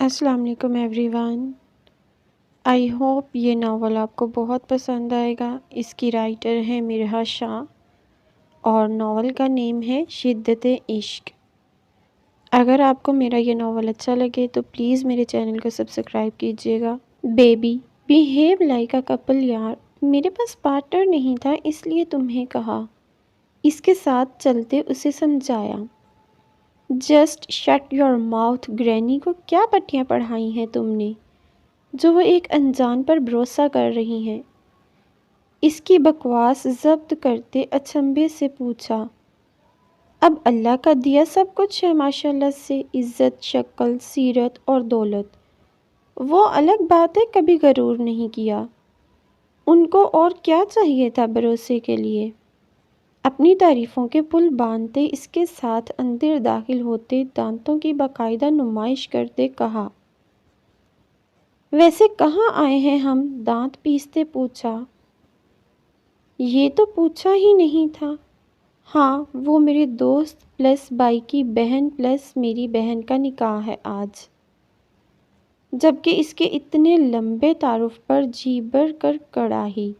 السلام علیکم every one. I hope یہ ناول آپ کو بہت پسند آئے گا۔ اس کی رائٹر ہے مرحا شاہ اور ناول کا نیم ہے شدت عشق۔ اگر آپ کو میرا یہ ناول اچھا لگے تو پلیز میرے چینل کو سبسکرائب کیجیے گا۔ Baby behave like a couple یار، میرے پاس پارٹنر نہیں تھا اس لیے تمہیں کہا۔ اس کے ساتھ چلتے اسے سمجھایا۔ Just shut your mouth granny کو کیا پٹیاں پڑھائی ہیں تم نے جو وہ ایک انجان پر بھروسہ کر رہی ہیں؟ اس کی بکواس ضبط کرتے اچنبھے سے پوچھا۔ اب اللہ کا دیا سب کچھ ہے ماشاءاللہ سے، عزت، شکل، سیرت اور دولت۔ وہ الگ بات ہے کبھی غرور نہیں کیا۔ ان کو اور کیا چاہیے تھا بھروسے کے لیے؟ اپنی تعریفوں کے پل باندھتے اس کے ساتھ اندر داخل ہوتے دانتوں کی باقاعدہ نمائش کرتے کہا۔ ویسے کہاں آئے ہیں ہم؟ دانت پیستے پوچھا۔ یہ تو پوچھا ہی نہیں تھا۔ ہاں، وہ میرے دوست پلس بھائی کی بہن پلس میری بہن کا نکاح ہے آج۔ جبکہ اس کے اتنے لمبے تعارف پر جی بھر کر کڑاہی۔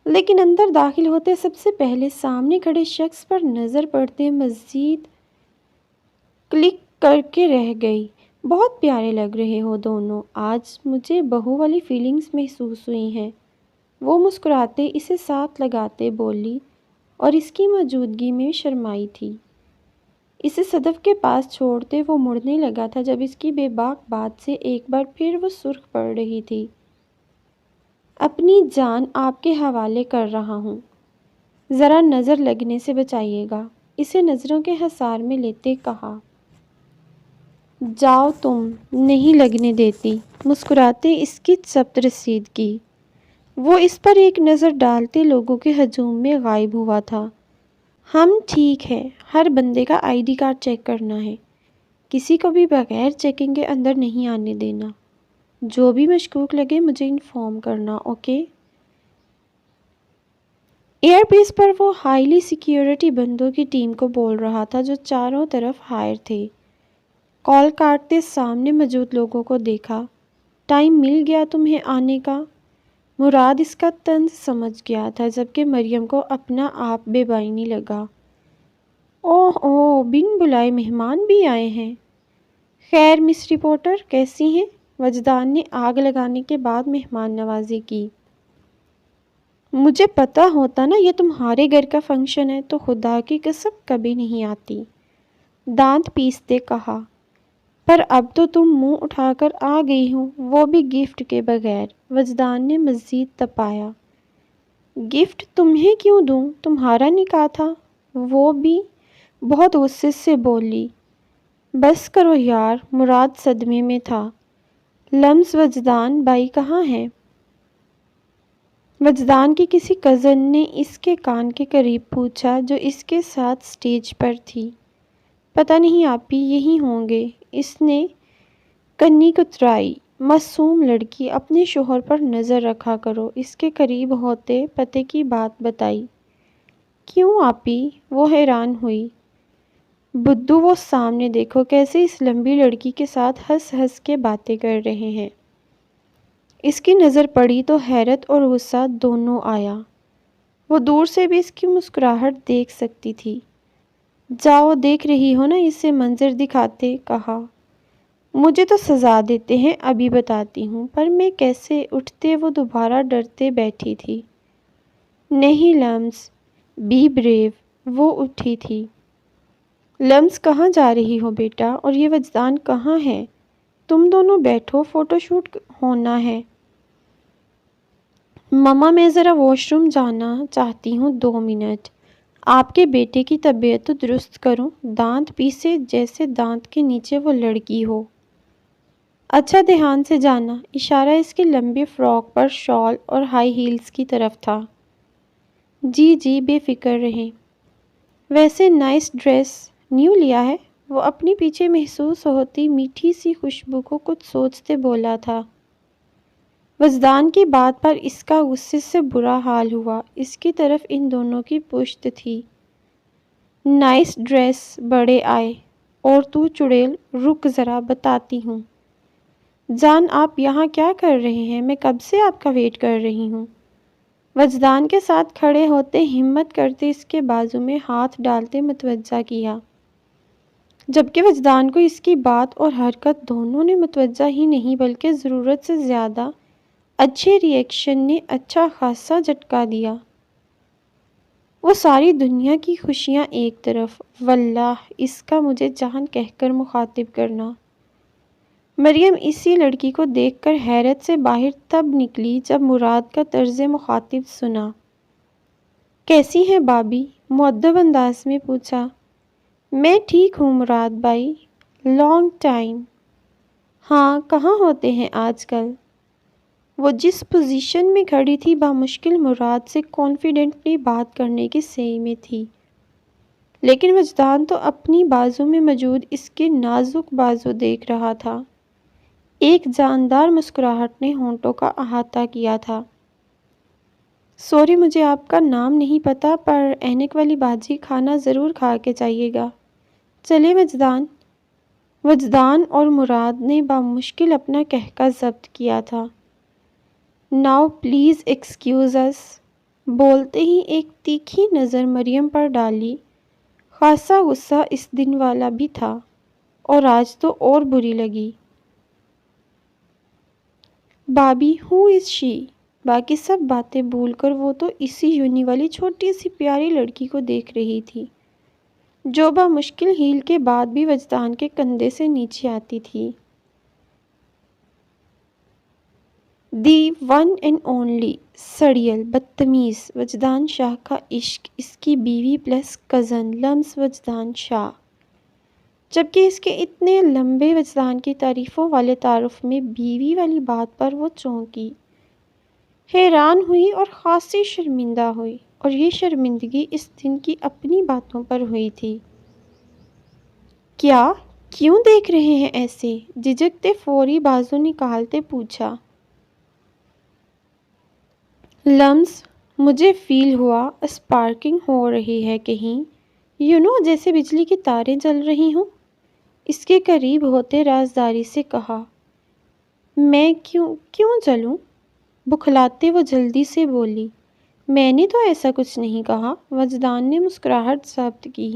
لیکن اندر داخل ہوتے سب سے پہلے سامنے کھڑے شخص پر نظر پڑتے مزید کلک کر کے رہ گئی۔ بہت پیارے لگ رہے ہو دونوں آج، مجھے بہو والی فیلنگز محسوس ہوئی ہیں۔ وہ مسکراتے اسے ساتھ لگاتے بولی اور اس کی موجودگی میں شرمائی تھی۔ اسے صدف کے پاس چھوڑتے وہ مڑنے لگا تھا جب اس کی بے باک بات سے ایک بار پھر وہ سرخ پڑ رہی تھی۔ اپنی جان آپ کے حوالے کر رہا ہوں، ذرا نظر لگنے سے بچائیے گا، اسے نظروں کے حصار میں لیتے کہا۔ جاؤ تم، نہیں لگنے دیتی، مسکراتے اس کی ضبط رسید کی۔ وہ اس پر ایک نظر ڈالتے لوگوں کے ہجوم میں غائب ہوا تھا۔ ہم ٹھیک ہے، ہر بندے کا آئی ڈی کارڈ چیک کرنا ہے، کسی کو بھی بغیر چیکنگ کے اندر نہیں آنے دینا۔ جو بھی مشکوک لگے مجھے انفارم کرنا، اوکے؟ ایئر بیس پر وہ ہائیلی سیکیورٹی بندوں کی ٹیم کو بول رہا تھا جو چاروں طرف ہائر تھے۔ کال کاٹتے سامنے موجود لوگوں کو دیکھا۔ ٹائم مل گیا تمہیں آنے کا؟ مراد اس کا طنز سمجھ گیا تھا جبکہ مریم کو اپنا آپ بے بینی لگا۔ اوہ اوہ، بن بلائے مہمان بھی آئے ہیں۔ خیر مس رپورٹر کیسی ہیں؟ وجدان نے آگ لگانے کے بعد مہمان نوازی کی۔ مجھے پتہ ہوتا نا یہ تمہارے گھر کا فنکشن ہے تو خدا کی قسم کبھی نہیں آتی، دانت پیستے کہا۔ پر اب تو تم منہ اٹھا کر آ گئی ہو، وہ بھی گفٹ کے بغیر، وجدان نے مزید تپایا۔ گفٹ تمہیں کیوں دوں؟ تمہارا نکاح تھا، وہ بھی بہت غصے سے بولی۔ بس کرو یار، مراد صدمے میں تھا۔ لمس وجدان بھائی کہاں ہے؟ وجدان کی کسی کزن نے اس کے کان کے قریب پوچھا جو اس کے ساتھ سٹیج پر تھی۔ پتہ نہیں آپی، یہی ہوں گے، اس نے کنی کترائی۔ معصوم لڑکی، اپنے شوہر پر نظر رکھا کرو، اس کے قریب ہوتے پتے کی بات بتائی۔ کیوں آپی؟ وہ حیران ہوئی۔ بدھو وہ سامنے دیکھو کیسے اس لمبی لڑکی کے ساتھ ہنس ہنس کے باتیں کر رہے ہیں۔ اس کی نظر پڑی تو حیرت اور غصہ دونوں آیا۔ وہ دور سے بھی اس کی مسکراہٹ دیکھ سکتی تھی۔ جاؤ، دیکھ رہی ہو نا اسے منظر دکھاتے کہا۔ مجھے تو سزا دیتے ہیں، ابھی بتاتی ہوں۔ پر میں کیسے؟ اٹھتے وہ دوبارہ ڈرتے بیٹھی تھی۔ نہیں لمس، بی بریو، وہ اٹھی تھی۔ لمس کہاں جا رہی ہو بیٹا؟ اور یہ وجدان کہاں ہے؟ تم دونوں بیٹھو، فوٹو شوٹ ہونا ہے۔ مما میں ذرا واش روم جانا چاہتی ہوں، 2 منٹ۔ آپ کے بیٹے کی طبیعت تو درست کروں، دانت پیسے جیسے دانت کے نیچے وہ لڑکی ہو۔ اچھا دھیان سے جانا، اشارہ اس کی لمبی فراک پر شال اور ہائی ہیلز کی طرف تھا۔ جی جی، بے فکر رہیں۔ ویسے نائس ڈریس، نیو لیا ہے؟ وہ اپنی پیچھے محسوس ہوتی میٹھی سی خوشبو کو کچھ سوچتے بولا تھا۔ وجدان کی بات پر اس کا غصے سے برا حال ہوا۔ اس کی طرف ان دونوں کی پشت تھی۔ نائس ڈریس، بڑے آئے۔ اور تو چڑیل، رک ذرا بتاتی ہوں۔ جان آپ یہاں کیا کر رہے ہیں؟ میں کب سے آپ کا ویٹ کر رہی ہوں۔ وجدان کے ساتھ کھڑے ہوتے، ہمت کرتے، اس کے بازو میں ہاتھ ڈالتے متوجہ کیا، جبکہ وجدان کو اس کی بات اور حرکت دونوں نے متوجہ ہی نہیں بلکہ ضرورت سے زیادہ اچھے ری ایکشن نے اچھا خاصا جھٹکا دیا۔ وہ ساری دنیا کی خوشیاں ایک طرف، واللہ اس کا مجھے جان کہہ کر مخاطب کرنا۔ مریم اسی لڑکی کو دیکھ کر حیرت سے باہر تب نکلی جب مراد کا طرز مخاطب سنا۔ کیسی ہیں بابی؟ مؤدب انداز میں پوچھا۔ میں ٹھیک ہوں مراد بھائی، لانگ ٹائم۔ ہاں کہاں ہوتے ہیں آج کل؟ وہ جس پوزیشن میں کھڑی تھی بامشکل مراد سے کانفیڈنٹلی بات کرنے کی سعی میں تھی، لیکن وجدان تو اپنی بازو میں موجود اس کے نازک بازو دیکھ رہا تھا۔ ایک جاندار مسکراہٹ نے ہونٹوں کا احاطہ کیا تھا۔ سوری مجھے آپ کا نام نہیں پتا، پر اینک والی باجی کھانا ضرور کھا کے جائیے گا۔ چلے وجدان۔ وجدان اور مراد نے بامشکل اپنا کہکہ ضبط کیا تھا۔ ناؤ پلیز ایکسکیوز اس۔ بولتے ہی ایک تیکھی نظر مریم پر ڈالی۔ خاصا غصہ اس دن والا بھی تھا، اور آج تو اور بری لگی۔ بابی ہو از شی؟ باقی سب باتیں بھول کر وہ تو اسی یونی والی چھوٹی سی پیاری لڑکی کو دیکھ رہی تھی، جو بامشکل ہیل کے بعد بھی وجدان کے کندھے سے نیچے آتی تھی۔ دی ون اینڈ اونلی، سڑیل، بدتمیز وجدان شاہ کا عشق، اس کی بیوی پلس کزن لمس وجدان شاہ، جبکہ اس کے اتنے لمبے وجدان کی تعریفوں والے تعارف میں بیوی والی بات پر وہ چونکی، حیران ہوئی اور خاصی شرمندہ ہوئی، اور یہ شرمندگی اس دن کی اپنی باتوں پر ہوئی تھی۔ کیا؟ کیوں دیکھ رہے ہیں ایسے؟ جھجکتے فوری بازو نکالتے پوچھا۔ لمس، مجھے فیل ہوا اسپارکنگ ہو رہی ہے کہیں، جیسے بجلی کی تاریں جل رہی ہوں۔ اس کے قریب ہوتے رازداری سے کہا۔ میں کیوں جلوں؟ بخلاتے وہ جلدی سے بولی۔ میں نے تو ایسا کچھ نہیں کہا۔ وجدان نے مسکراہٹ ضبط کی۔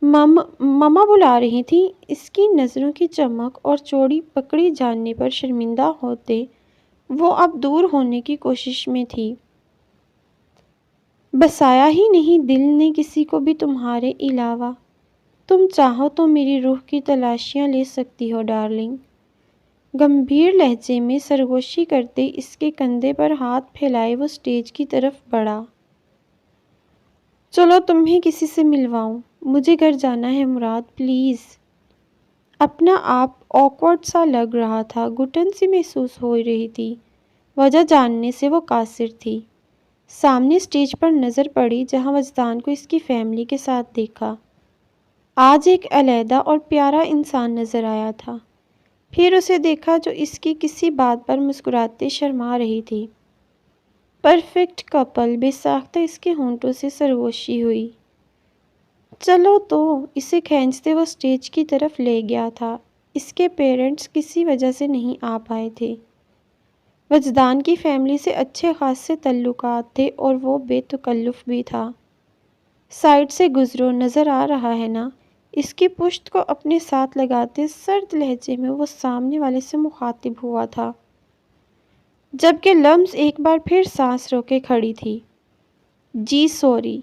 مما بلا رہی تھی۔ اس کی نظروں کی چمک اور چوڑی پکڑی جاننے پر شرمندہ ہوتے وہ اب دور ہونے کی کوشش میں تھی۔ بسایا ہی نہیں دل نے کسی کو بھی تمہارے علاوہ، تم چاہو تو میری روح کی تلاشیاں لے سکتی ہو ڈارلنگ۔ گمبھیر لہجے میں سرگوشی کرتے اس کے کندھے پر ہاتھ پھیلائے وہ سٹیج کی طرف بڑھا۔ چلو تمہیں کسی سے ملواؤں، مجھے گھر جانا ہے مراد پلیز۔ اپنا آپ آکورڈ سا لگ رہا تھا، گھٹن سی محسوس ہو رہی تھی۔ وجہ جاننے سے وہ قاصر تھی۔ سامنے سٹیج پر نظر پڑی جہاں وجدان کو اس کی فیملی کے ساتھ دیکھا۔ آج ایک علیحدہ اور پیارا انسان نظر آیا تھا۔ پھر اسے دیکھا جو اس کی کسی بات پر مسکراتے شرما رہی تھی۔ پرفیکٹ کپل، بے ساختہ اس کے ہونٹوں سے سرگوشی ہوئی۔ چلو تو، اسے کھینچتے وہ سٹیج کی طرف لے گیا تھا۔ اس کے پیرنٹس کسی وجہ سے نہیں آ پائے تھے۔ وجدان کی فیملی سے اچھے خاصے تعلقات تھے اور وہ بے تکلف بھی تھا۔ سائڈ سے گزرو، نظر آ رہا ہے نا؟ اس کی پشت کو اپنے ساتھ لگاتے سرد لہجے میں وہ سامنے والے سے مخاطب ہوا تھا، جبکہ لمس ایک بار پھر سانس روکے کھڑی تھی۔ جی سوری۔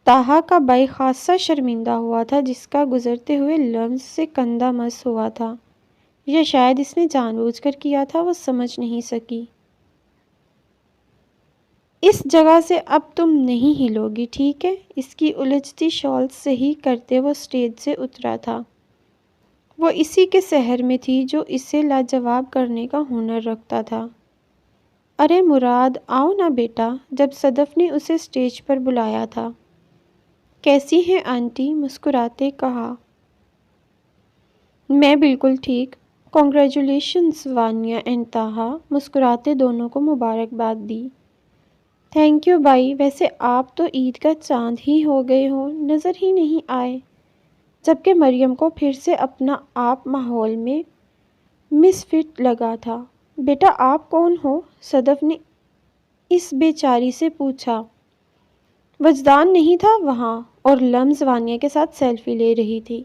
تاہا کا بھائی خاصا شرمندہ ہوا تھا، جس کا گزرتے ہوئے لمس سے کندھا مس ہوا تھا، یا شاید اس نے جان بوجھ کر کیا تھا، وہ سمجھ نہیں سکی۔ اس جگہ سے اب تم نہیں ہلو گی، ٹھیک ہے؟ اس کی الجھتی شال صحیح کرتے وہ سٹیج سے اترا تھا۔ وہ اسی کے سحر میں تھی جو اسے لاجواب کرنے کا ہنر رکھتا تھا۔ ارے مراد آؤ نا بیٹا، جب صدف نے اسے سٹیج پر بلایا تھا۔ کیسی ہیں آنٹی؟ مسکراتے کہا۔ میں بالکل ٹھیک۔ کنگریچولیشنز وانیا اینڈ تاہا، مسکراتے دونوں کو مبارکباد دی۔ تھینک یو بھائی، ویسے آپ تو عید کا چاند ہی ہو گئے ہو، نظر ہی نہیں آئے۔ جبکہ مریم کو پھر سے اپنا آپ ماحول میں مس فٹ لگا تھا۔ بیٹا آپ کون ہو؟ صدف نے اس بیچاری سے پوچھا۔ وجدان نہیں تھا وہاں اور لمز وانیہ کے ساتھ سیلفی لے رہی تھی۔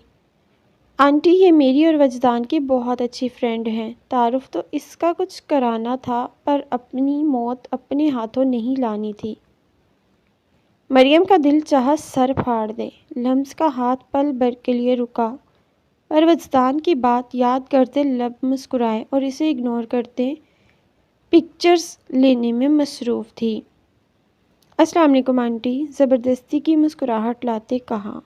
آنٹی یہ میری اور وجدان کی بہت اچھی فرینڈ ہیں۔ تعارف تو اس کا کچھ کرانا تھا پر اپنی موت اپنے ہاتھوں نہیں لانی تھی۔ مریم کا دل چاہا سر پھاڑ دے۔ لمز کا ہاتھ پل بھر کے لیے رکا پر وجدان کی بات یاد کرتے لب مسکرائے اور اسے اگنور کرتے پکچرز لینے میں مصروف تھی۔ السلام علیکم آنٹی، زبردستی کی مسکراہٹ لاتے کہا۔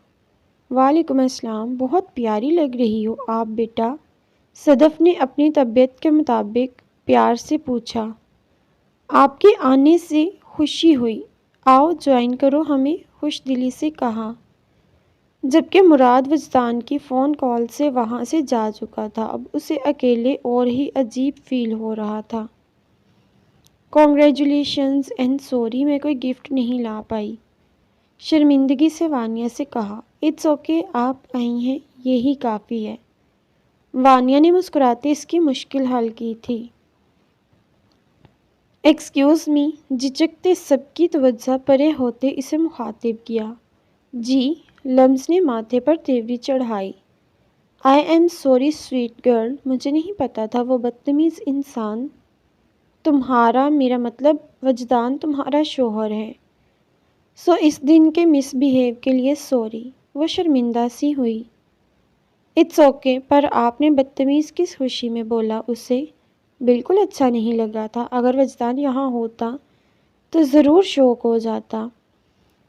وعلیکم السلام، بہت پیاری لگ رہی ہو آپ بیٹا، صدف نے اپنی طبیعت کے مطابق پیار سے پوچھا۔ آپ کے آنے سے خوشی ہوئی، آؤ جوائن کرو ہمیں، خوش دلی سے کہا۔ جبکہ مراد وجدان کی فون کال سے وہاں سے جا چکا تھا، اب اسے اکیلے اور ہی عجیب فیل ہو رہا تھا۔ کانگریچولیشنز اینڈ سوری میں کوئی گفٹ نہیں لا پائی، شرمندگی سے وانیہ سے کہا۔ اٹس اوکے، آپ آئی ہیں یہی کافی ہے، وانیہ نے مسکراتے اس کی مشکل حل کی تھی۔ ایکسکیوز می، جھجکتے سب کی توجہ پرے ہوتے اسے مخاطب کیا۔ جی، لمز نے ماتھے پر تیوری چڑھائی۔ I'm sorry sweet girl, مجھے نہیں پتا تھا وہ بدتمیز انسان تمہارا، میرا مطلب وجدان تمہارا شوہر ہے، سو اس دن کے مس بیہیو کے لیے سوری، وہ شرمندہ سی ہوئی۔ اٹس اوکے، پر آپ نے بدتمیز کس خوشی میں بولا؟ اسے بالکل اچھا نہیں لگا تھا، اگر وجدان یہاں ہوتا تو ضرور شوک ہو جاتا۔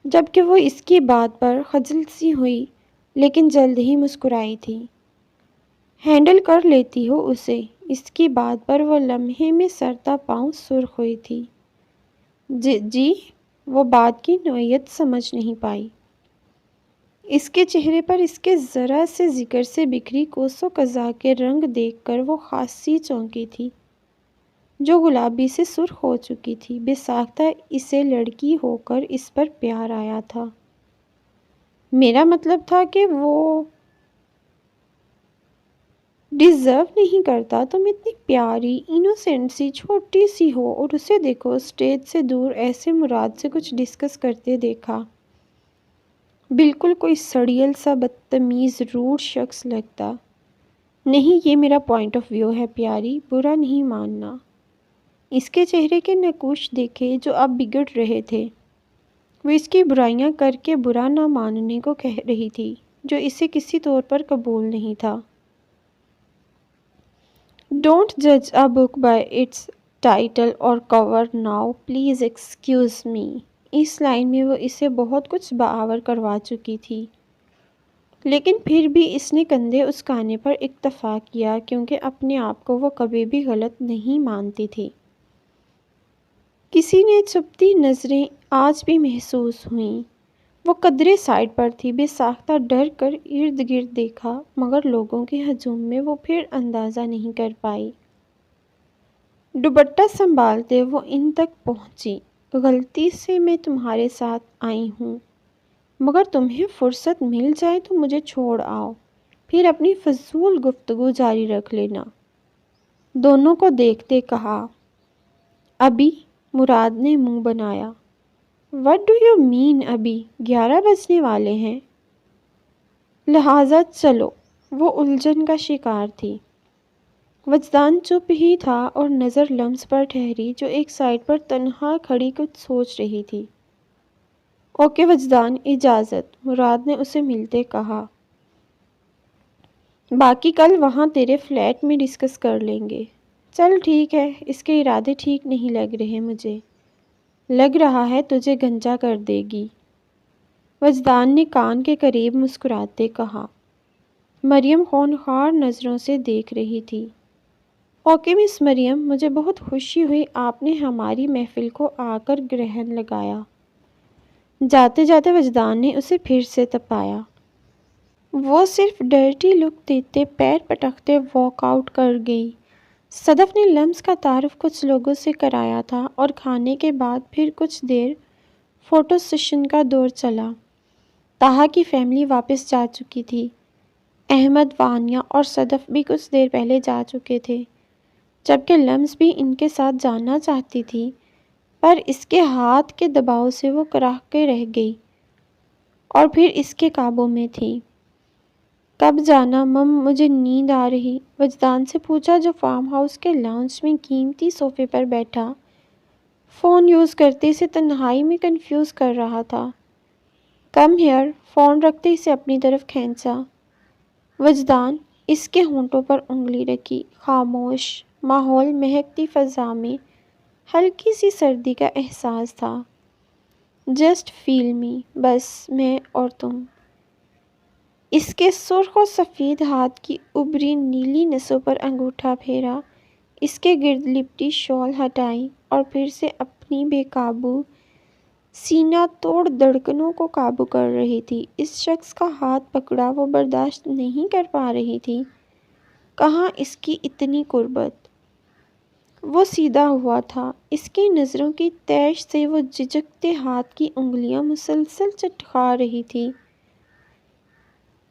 جبکہ وہ اس کی بات پر خجل سی ہوئی لیکن جلد ہی مسکرائی تھی۔ ہینڈل کر لیتی ہو اسے، اس کی بات پر وہ لمحے میں سر تا پاؤں سرخ ہوئی تھی۔ جی، وہ بات کی نوعیت سمجھ نہیں پائی۔ اس کے چہرے پر اس کے ذرا سے ذکر سے بکھری کوس و قزح کے رنگ دیکھ کر وہ خاصی چونکی تھی، جو گلابی سے سرخ ہو چکی تھی۔ بے ساختہ اسے لڑکی ہو کر اس پر پیار آیا تھا۔ میرا مطلب تھا کہ وہ ڈیزرو نہیں کرتا، تم اتنی پیاری انوسینٹ سی چھوٹی سی ہو، اور اسے دیکھو اسٹیج سے دور ایسے مراد سے کچھ ڈسکس کرتے دیکھا، بالکل کوئی سڑیل سا بدتمیز روڈ شخص لگتا۔ نہیں، یہ میرا پوائنٹ آف ویو ہے پیاری، برا نہیں ماننا۔ اس کے چہرے کے نقوش دیکھے جو اب بگڑ رہے تھے، وہ اس کی برائیاں کر کے برا نہ ماننے کو کہہ رہی تھی، جو اسے کسی طور پر قبول نہیں تھا۔ ڈونٹ جج a book by its title اور cover now please excuse me. اس لائن میں وہ اسے بہت کچھ باور کروا چکی تھی، لیکن پھر بھی اس نے کندھے اچکانے پر اکتفا کیا کیونکہ اپنے آپ کو وہ کبھی بھی غلط نہیں مانتی تھی۔ کسی نے چپتی نظریں آج بھی محسوس ہوئیں۔ وہ قدرے سائڈ پر تھی، بے ساختہ ڈر کر ارد گرد دیکھا، مگر لوگوں کے ہجوم میں وہ پھر اندازہ نہیں کر پائی۔ دوپٹہ سنبھالتے وہ ان تک پہنچی۔ غلطی سے میں تمہارے ساتھ آئی ہوں، مگر تمہیں فرصت مل جائے تو مجھے چھوڑ آؤ، پھر اپنی فضول گفتگو جاری رکھ لینا، دونوں کو دیکھتے کہا۔ ابھی؟ مراد نے منہ بنایا۔ وٹ ڈو یو مین ابھی؟ 11 بجنے والے ہیں، لہٰذا چلو۔ وہ الجھن کا شکار تھی۔ وجدان چپ ہی تھا اور نظر لمز پر ٹھہری جو ایک سائڈ پر تنہا کھڑی کچھ سوچ رہی تھی۔ اوکے وجدان، اجازت، مراد نے اسے ملتے کہا۔ باقی کل وہاں تیرے فلیٹ میں ڈسکس کر لیں گے۔ چل ٹھیک ہے، اس کے ارادے ٹھیک نہیں لگ رہے مجھے، لگ رہا ہے تجھے گنجا کر دے گی، وجدان نے کان کے قریب مسکراتے کہا۔ مریم خونخوار نظروں سے دیکھ رہی تھی۔ اوکے مس مریم، مجھے بہت خوشی ہوئی آپ نے ہماری محفل کو آ کر گرہن لگایا۔ جاتے جاتے وجدان نے اسے پھر سے تپایا۔ وہ صرف ڈرٹی لک دیتے پیر پٹکتے واک آؤٹ کر گئی۔ صدف نے لمز کا تعارف کچھ لوگوں سے کرایا تھا اور کھانے کے بعد پھر کچھ دیر فوٹو سیشن کا دور چلا۔ طاہا کی فیملی واپس جا چکی تھی، احمد، وانیہ اور صدف بھی کچھ دیر پہلے جا چکے تھے، جبکہ لمس بھی ان کے ساتھ جانا چاہتی تھی، پر اس کے ہاتھ کے دباؤ سے وہ کراہ کے رہ گئی اور پھر اس کے قابو میں تھی۔ کب جانا مم؟ مجھے نیند آ رہی، وجدان سے پوچھا، جو فارم ہاؤس کے لاؤنج میں قیمتی صوفے پر بیٹھا فون یوز کرتے اسے تنہائی میں کنفیوز کر رہا تھا۔ کم ہیئر، فون رکھتے اسے اپنی طرف کھینچا۔ وجدان اس کے ہونٹوں پر انگلی رکھی، خاموش ماحول، مہکتی فضا میں ہلکی سی سردی کا احساس تھا۔ جسٹ فیل می، بس میں اور تم۔ اس کے سرخ و سفید ہاتھ کی ابری نیلی نسوں پر انگوٹھا پھیرا، اس کے گرد لپٹی شال ہٹائی اور پھر سے اپنی بے قابو سینہ توڑ دھڑکنوں کو قابو کر رہی تھی۔ اس شخص کا ہاتھ پکڑا وہ برداشت نہیں کر پا رہی تھی۔ کہاں اس کی اتنی قربت؟ وہ سیدھا ہوا تھا، اس کی نظروں کی تیش سے وہ جھجکتے ہاتھ کی انگلیاں مسلسل چٹکا رہی تھی۔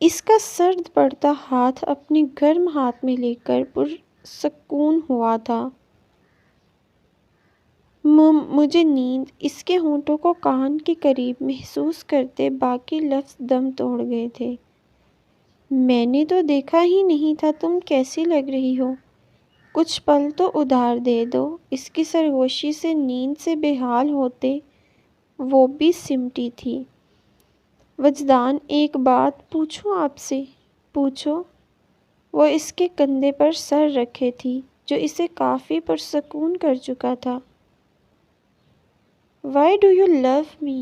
اس کا سرد پڑتا ہاتھ اپنے گرم ہاتھ میں لے کر پرسکون ہوا تھا۔ مجھے نیند، اس کے ہونٹوں کو کان کے قریب محسوس کرتے باقی لفظ دم توڑ گئے تھے۔ میں نے تو دیکھا ہی نہیں تھا، تم کیسی لگ رہی ہو؟ کچھ پل تو ادھار دے دو۔ اس کی سرگوشی سے نیند سے بے حال ہوتے وہ بھی سمٹی تھی۔ وجدان، ایک بات پوچھوں آپ سے؟ پوچھو۔ وہ اس کے کندھے پر سر رکھے تھی، جو اسے کافی پرسکون کر چکا تھا۔ وائی ڈو یو لو می؟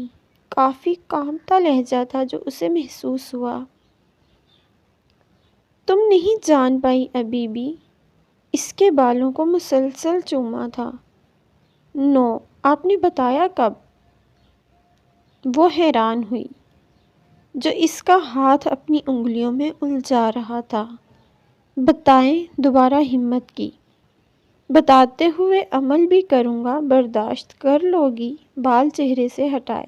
کافی کانپتا لہجہ تھا جو اسے محسوس ہوا۔ تم نہیں جان پائی ابھی بھی؟ اس کے بالوں کو مسلسل چوما تھا۔ نو، آپ نے بتایا کب؟ وہ حیران ہوئی، جو اس کا ہاتھ اپنی انگلیوں میں الجھا رہا تھا۔ بتائیں، دوبارہ ہمت کی۔ بتاتے ہوئے عمل بھی کروں گا، برداشت کر لو گی؟ بال چہرے سے ہٹائے۔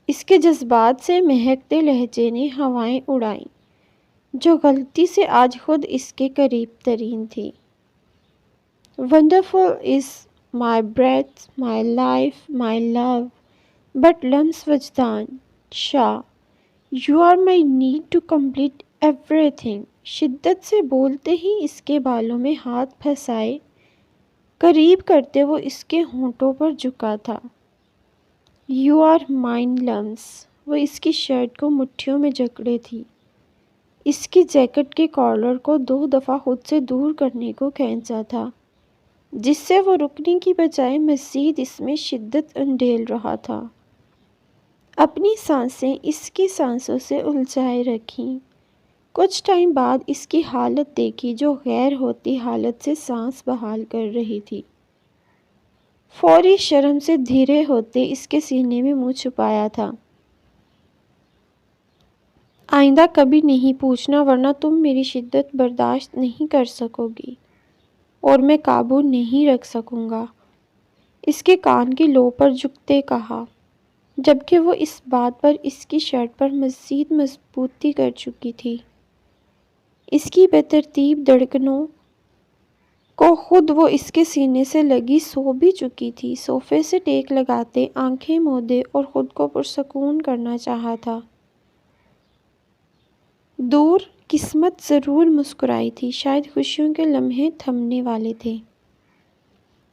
اس کے جذبات سے مہکتے لہجے نے ہوائیں اڑائیں، جو غلطی سے آج خود اس کے قریب ترین تھی۔ Wonderful is my breath, my life, my love, but Lams Wajdan Shah, you are my need to complete everything. شدت سے بولتے ہی اس کے بالوں میں ہاتھ پھنسائے قریب کرتے وہ اس کے ہونٹوں پر جھکا تھا۔ یو آر مائن لمس۔ وہ اس کی شرٹ کو مٹھیوں میں جکڑے تھی، اس کی جیکٹ کے کالر کو 2 دفعہ خود سے دور کرنے کو کھینچا تھا، جس سے وہ رکنے کی بجائے مزید اس میں شدت انڈھیل رہا تھا۔ اپنی سانسیں اس کی سانسوں سے الجھائے رکھیں۔ کچھ ٹائم بعد اس کی حالت دیکھی، جو غیر ہوتی حالت سے سانس بحال کر رہی تھی۔ فوری شرم سے دھیرے ہوتے اس کے سینے میں منہ چھپایا تھا۔ آئندہ کبھی نہیں پوچھنا، ورنہ تم میری شدت برداشت نہیں کر سکو گی اور میں قابو نہیں رکھ سکوں گا، اس کے کان کی لو پر جھکتے کہا، جبکہ وہ اس بات پر اس کی شرٹ پر مزید مضبوطی کر چکی تھی۔ اس کی بے ترتیب دھڑکنوں کو خود وہ اس کے سینے سے لگی سو بھی چکی تھی۔ صوفے سے ٹیک لگاتے آنکھیں مودے اور خود کو پرسکون کرنا چاہا تھا۔ دور قسمت ضرور مسکرائی تھی، شاید خوشیوں کے لمحے تھمنے والے تھے۔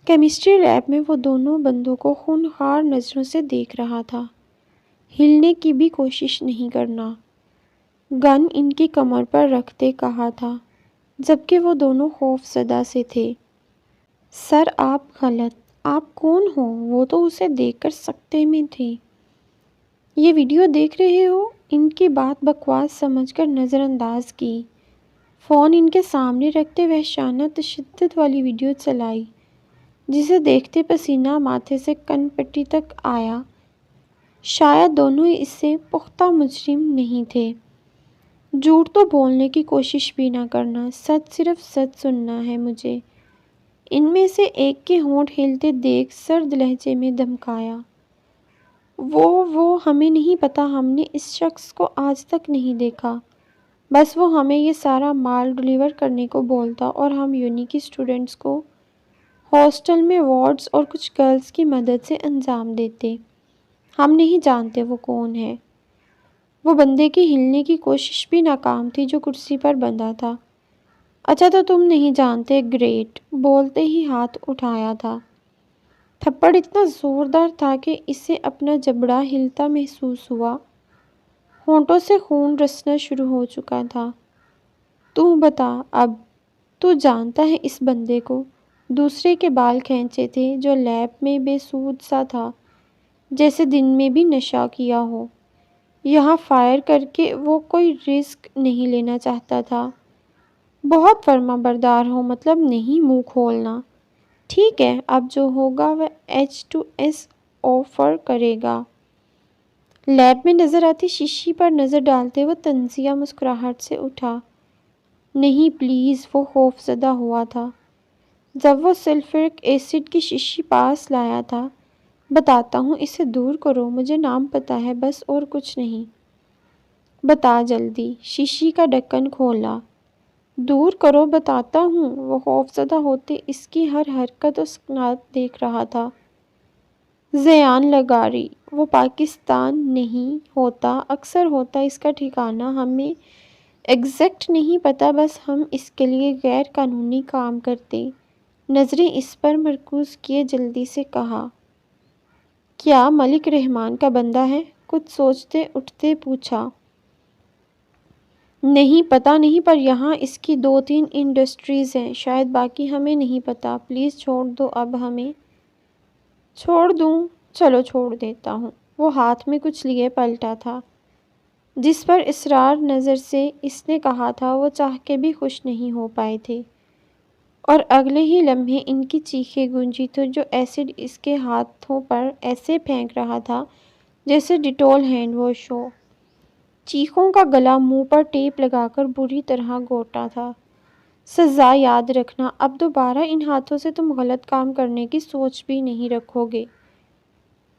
کیمسٹری لیب میں وہ دونوں بندوں کو خونخوار نظروں سے دیکھ رہا تھا۔ ہلنے کی بھی کوشش نہیں کرنا، گن ان کی کمر پر رکھتے کہا تھا، جبکہ وہ دونوں خوف زدہ سے تھے۔ سر، آپ غلط۔ آپ کون ہو؟ وہ تو اسے دیکھ کر سکتے میں تھے۔ یہ ویڈیو دیکھ رہے ہو؟ ان کی بات بکواس سمجھ کر نظر انداز کی۔ فون ان کے سامنے رکھتے وحشیانہ تشدد والی ویڈیو چلائی، جسے دیکھتے پسینہ ماتھے سے کن پٹی تک آیا۔ شاید دونوں اس سے پختہ مجرم نہیں تھے۔ جھوٹ تو بولنے کی کوشش بھی نہ کرنا، سچ، صرف سچ سننا ہے مجھے۔ ان میں سے ایک کے ہونٹ ہلتے دیکھ سرد لہجے میں دھمکایا، وہ ہمیں نہیں پتا، ہم نے اس شخص کو آج تک نہیں دیکھا۔ بس وہ ہمیں یہ سارا مال ڈلیور کرنے کو بولتا اور ہم یونی کی اسٹوڈنٹس کو ہاسٹل میں وارڈز اور کچھ گرلز کی مدد سے انجام دیتے۔ ہم نہیں جانتے وہ کون ہے۔ وہ بندے کی ہلنے کی کوشش بھی ناکام تھی جو کرسی پر بندھا تھا۔ اچھا تو تم نہیں جانتے، گریٹ، بولتے ہی ہاتھ اٹھایا تھا۔ تھپڑ اتنا زوردار تھا کہ اسے اپنا جبڑا ہلتا محسوس ہوا۔ ہونٹوں سے خون رسنا شروع ہو چکا تھا۔ تو بتا اب، تو جانتا ہے اس بندے کو؟ دوسرے کے بال کھینچے تھے جو لیب میں بے سود سا تھا، جیسے دن میں بھی نشہ کیا ہو۔ یہاں فائر کر کے وہ کوئی رسک نہیں لینا چاہتا تھا۔ بہت فرما بردار ہو، مطلب نہیں منہ کھولنا۔ ٹھیک ہے، اب جو ہوگا وہ H2S آفر کرے گا۔ لیب میں نظر آتی شیشی پر نظر ڈالتے وہ تنزیہ مسکراہٹ سے اٹھا۔ نہیں پلیز، وہ خوف زدہ ہوا تھا۔ جب وہ سلفرک ایسڈ کی شیشی پاس لایا تھا، بتاتا ہوں، اسے دور کرو، مجھے نام پتا ہے بس، اور کچھ نہیں۔ بتا جلدی۔ شیشی کا ڈھکن کھولا۔ دور کرو، بتاتا ہوں۔ وہ خوفزدہ ہوتے اس کی ہر حرکت و سکنات دیکھ رہا تھا۔ زیان لگاری، وہ پاکستان نہیں ہوتا، اکثر ہوتا اس کا ٹھکانہ ہمیں ایگزیکٹ نہیں پتا، بس ہم اس کے لیے غیر قانونی کام کرتے۔ نظریں اس پر مرکوز کیے جلدی سے کہا۔ کیا ملک رحمان کا بندہ ہے؟ کچھ سوچتے اٹھتے پوچھا۔ نہیں پتا نہیں، پر یہاں اس کی 2-3 انڈسٹریز ہیں، شاید باقی ہمیں نہیں پتا۔ پلیز چھوڑ دو اب ہمیں۔ چھوڑ دوں؟ چلو چھوڑ دیتا ہوں۔ وہ ہاتھ میں کچھ لیے پلٹا تھا۔ جس پر اصرار نظر سے اس نے کہا تھا وہ چاہ کے بھی خوش نہیں ہو پائے تھے، اور اگلے ہی لمحے ان کی چیخیں گونجی تو جو ایسڈ اس کے ہاتھوں پر ایسے پھینک رہا تھا جیسے ڈیٹول ہینڈ واش ہو۔ چیخوں کا گلا منہ پر ٹیپ لگا کر بری طرح گھونٹا تھا۔ سزا یاد رکھنا، اب دوبارہ ان ہاتھوں سے تم غلط کام کرنے کی سوچ بھی نہیں رکھو گے۔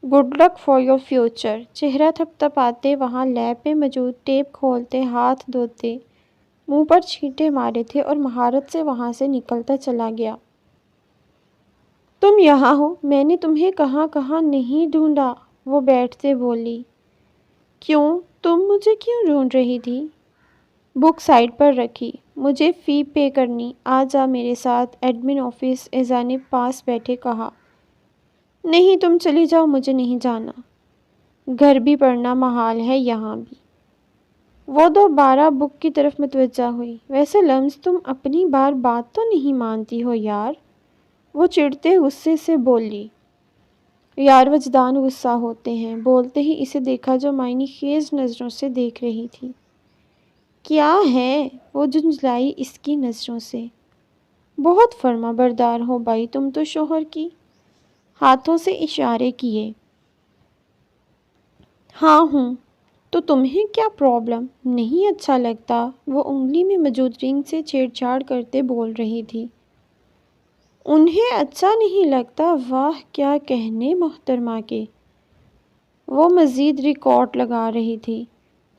Good luck for your future. چہرہ تھپ تھپاتے وہاں لیب میں موجود ٹیپ کھولتے، ہاتھ دھوتے، منہ پر چھینٹے مارے تھے اور مہارت سے وہاں سے نکلتا چلا گیا۔ تم یہاں ہو، میں نے تمہیں کہاں کہاں نہیں ڈھونڈا، وہ بیٹھتے بولی۔ کیوں؟ تم مجھے کیوں ڈھونڈ رہی تھی؟ بک سائڈ پر رکھی۔ مجھے فی پے کرنی، آ جا میرے ساتھ، ایڈمن آفس ایزانب پاس بیٹھے کہا۔ نہیں تم چلی جاؤ، مجھے نہیں جانا۔ گھر بھی پڑھنا محال ہے، یہاں بھی۔ وہ دوبارہ بک کی طرف متوجہ ہوئی۔ ویسے لمز تم اپنی بار بات تو نہیں مانتی ہو یار، وہ چڑھتے غصے سے بولی۔ یار وجدان غصہ ہوتے ہیں، بولتے ہی اسے دیکھا جو معنی خیز نظروں سے دیکھ رہی تھی۔ کیا ہے؟ وہ جھنجھلائی اس کی نظروں سے۔ بہت فرما بردار ہو بھائی تم تو شوہر کی۔ ہاتھوں سے اشارے کیے۔ ہاں ہوں۔ تو تمہیں کیا پرابلم؟ نہیں اچھا لگتا؟ وہ انگلی میں موجود رنگ سے چھیڑ چھاڑ کرتے بول رہی تھی۔ انہیں اچھا نہیں لگتا؟ واہ کیا کہنے محترمہ کے۔ وہ مزید ریکارڈ لگا رہی تھی۔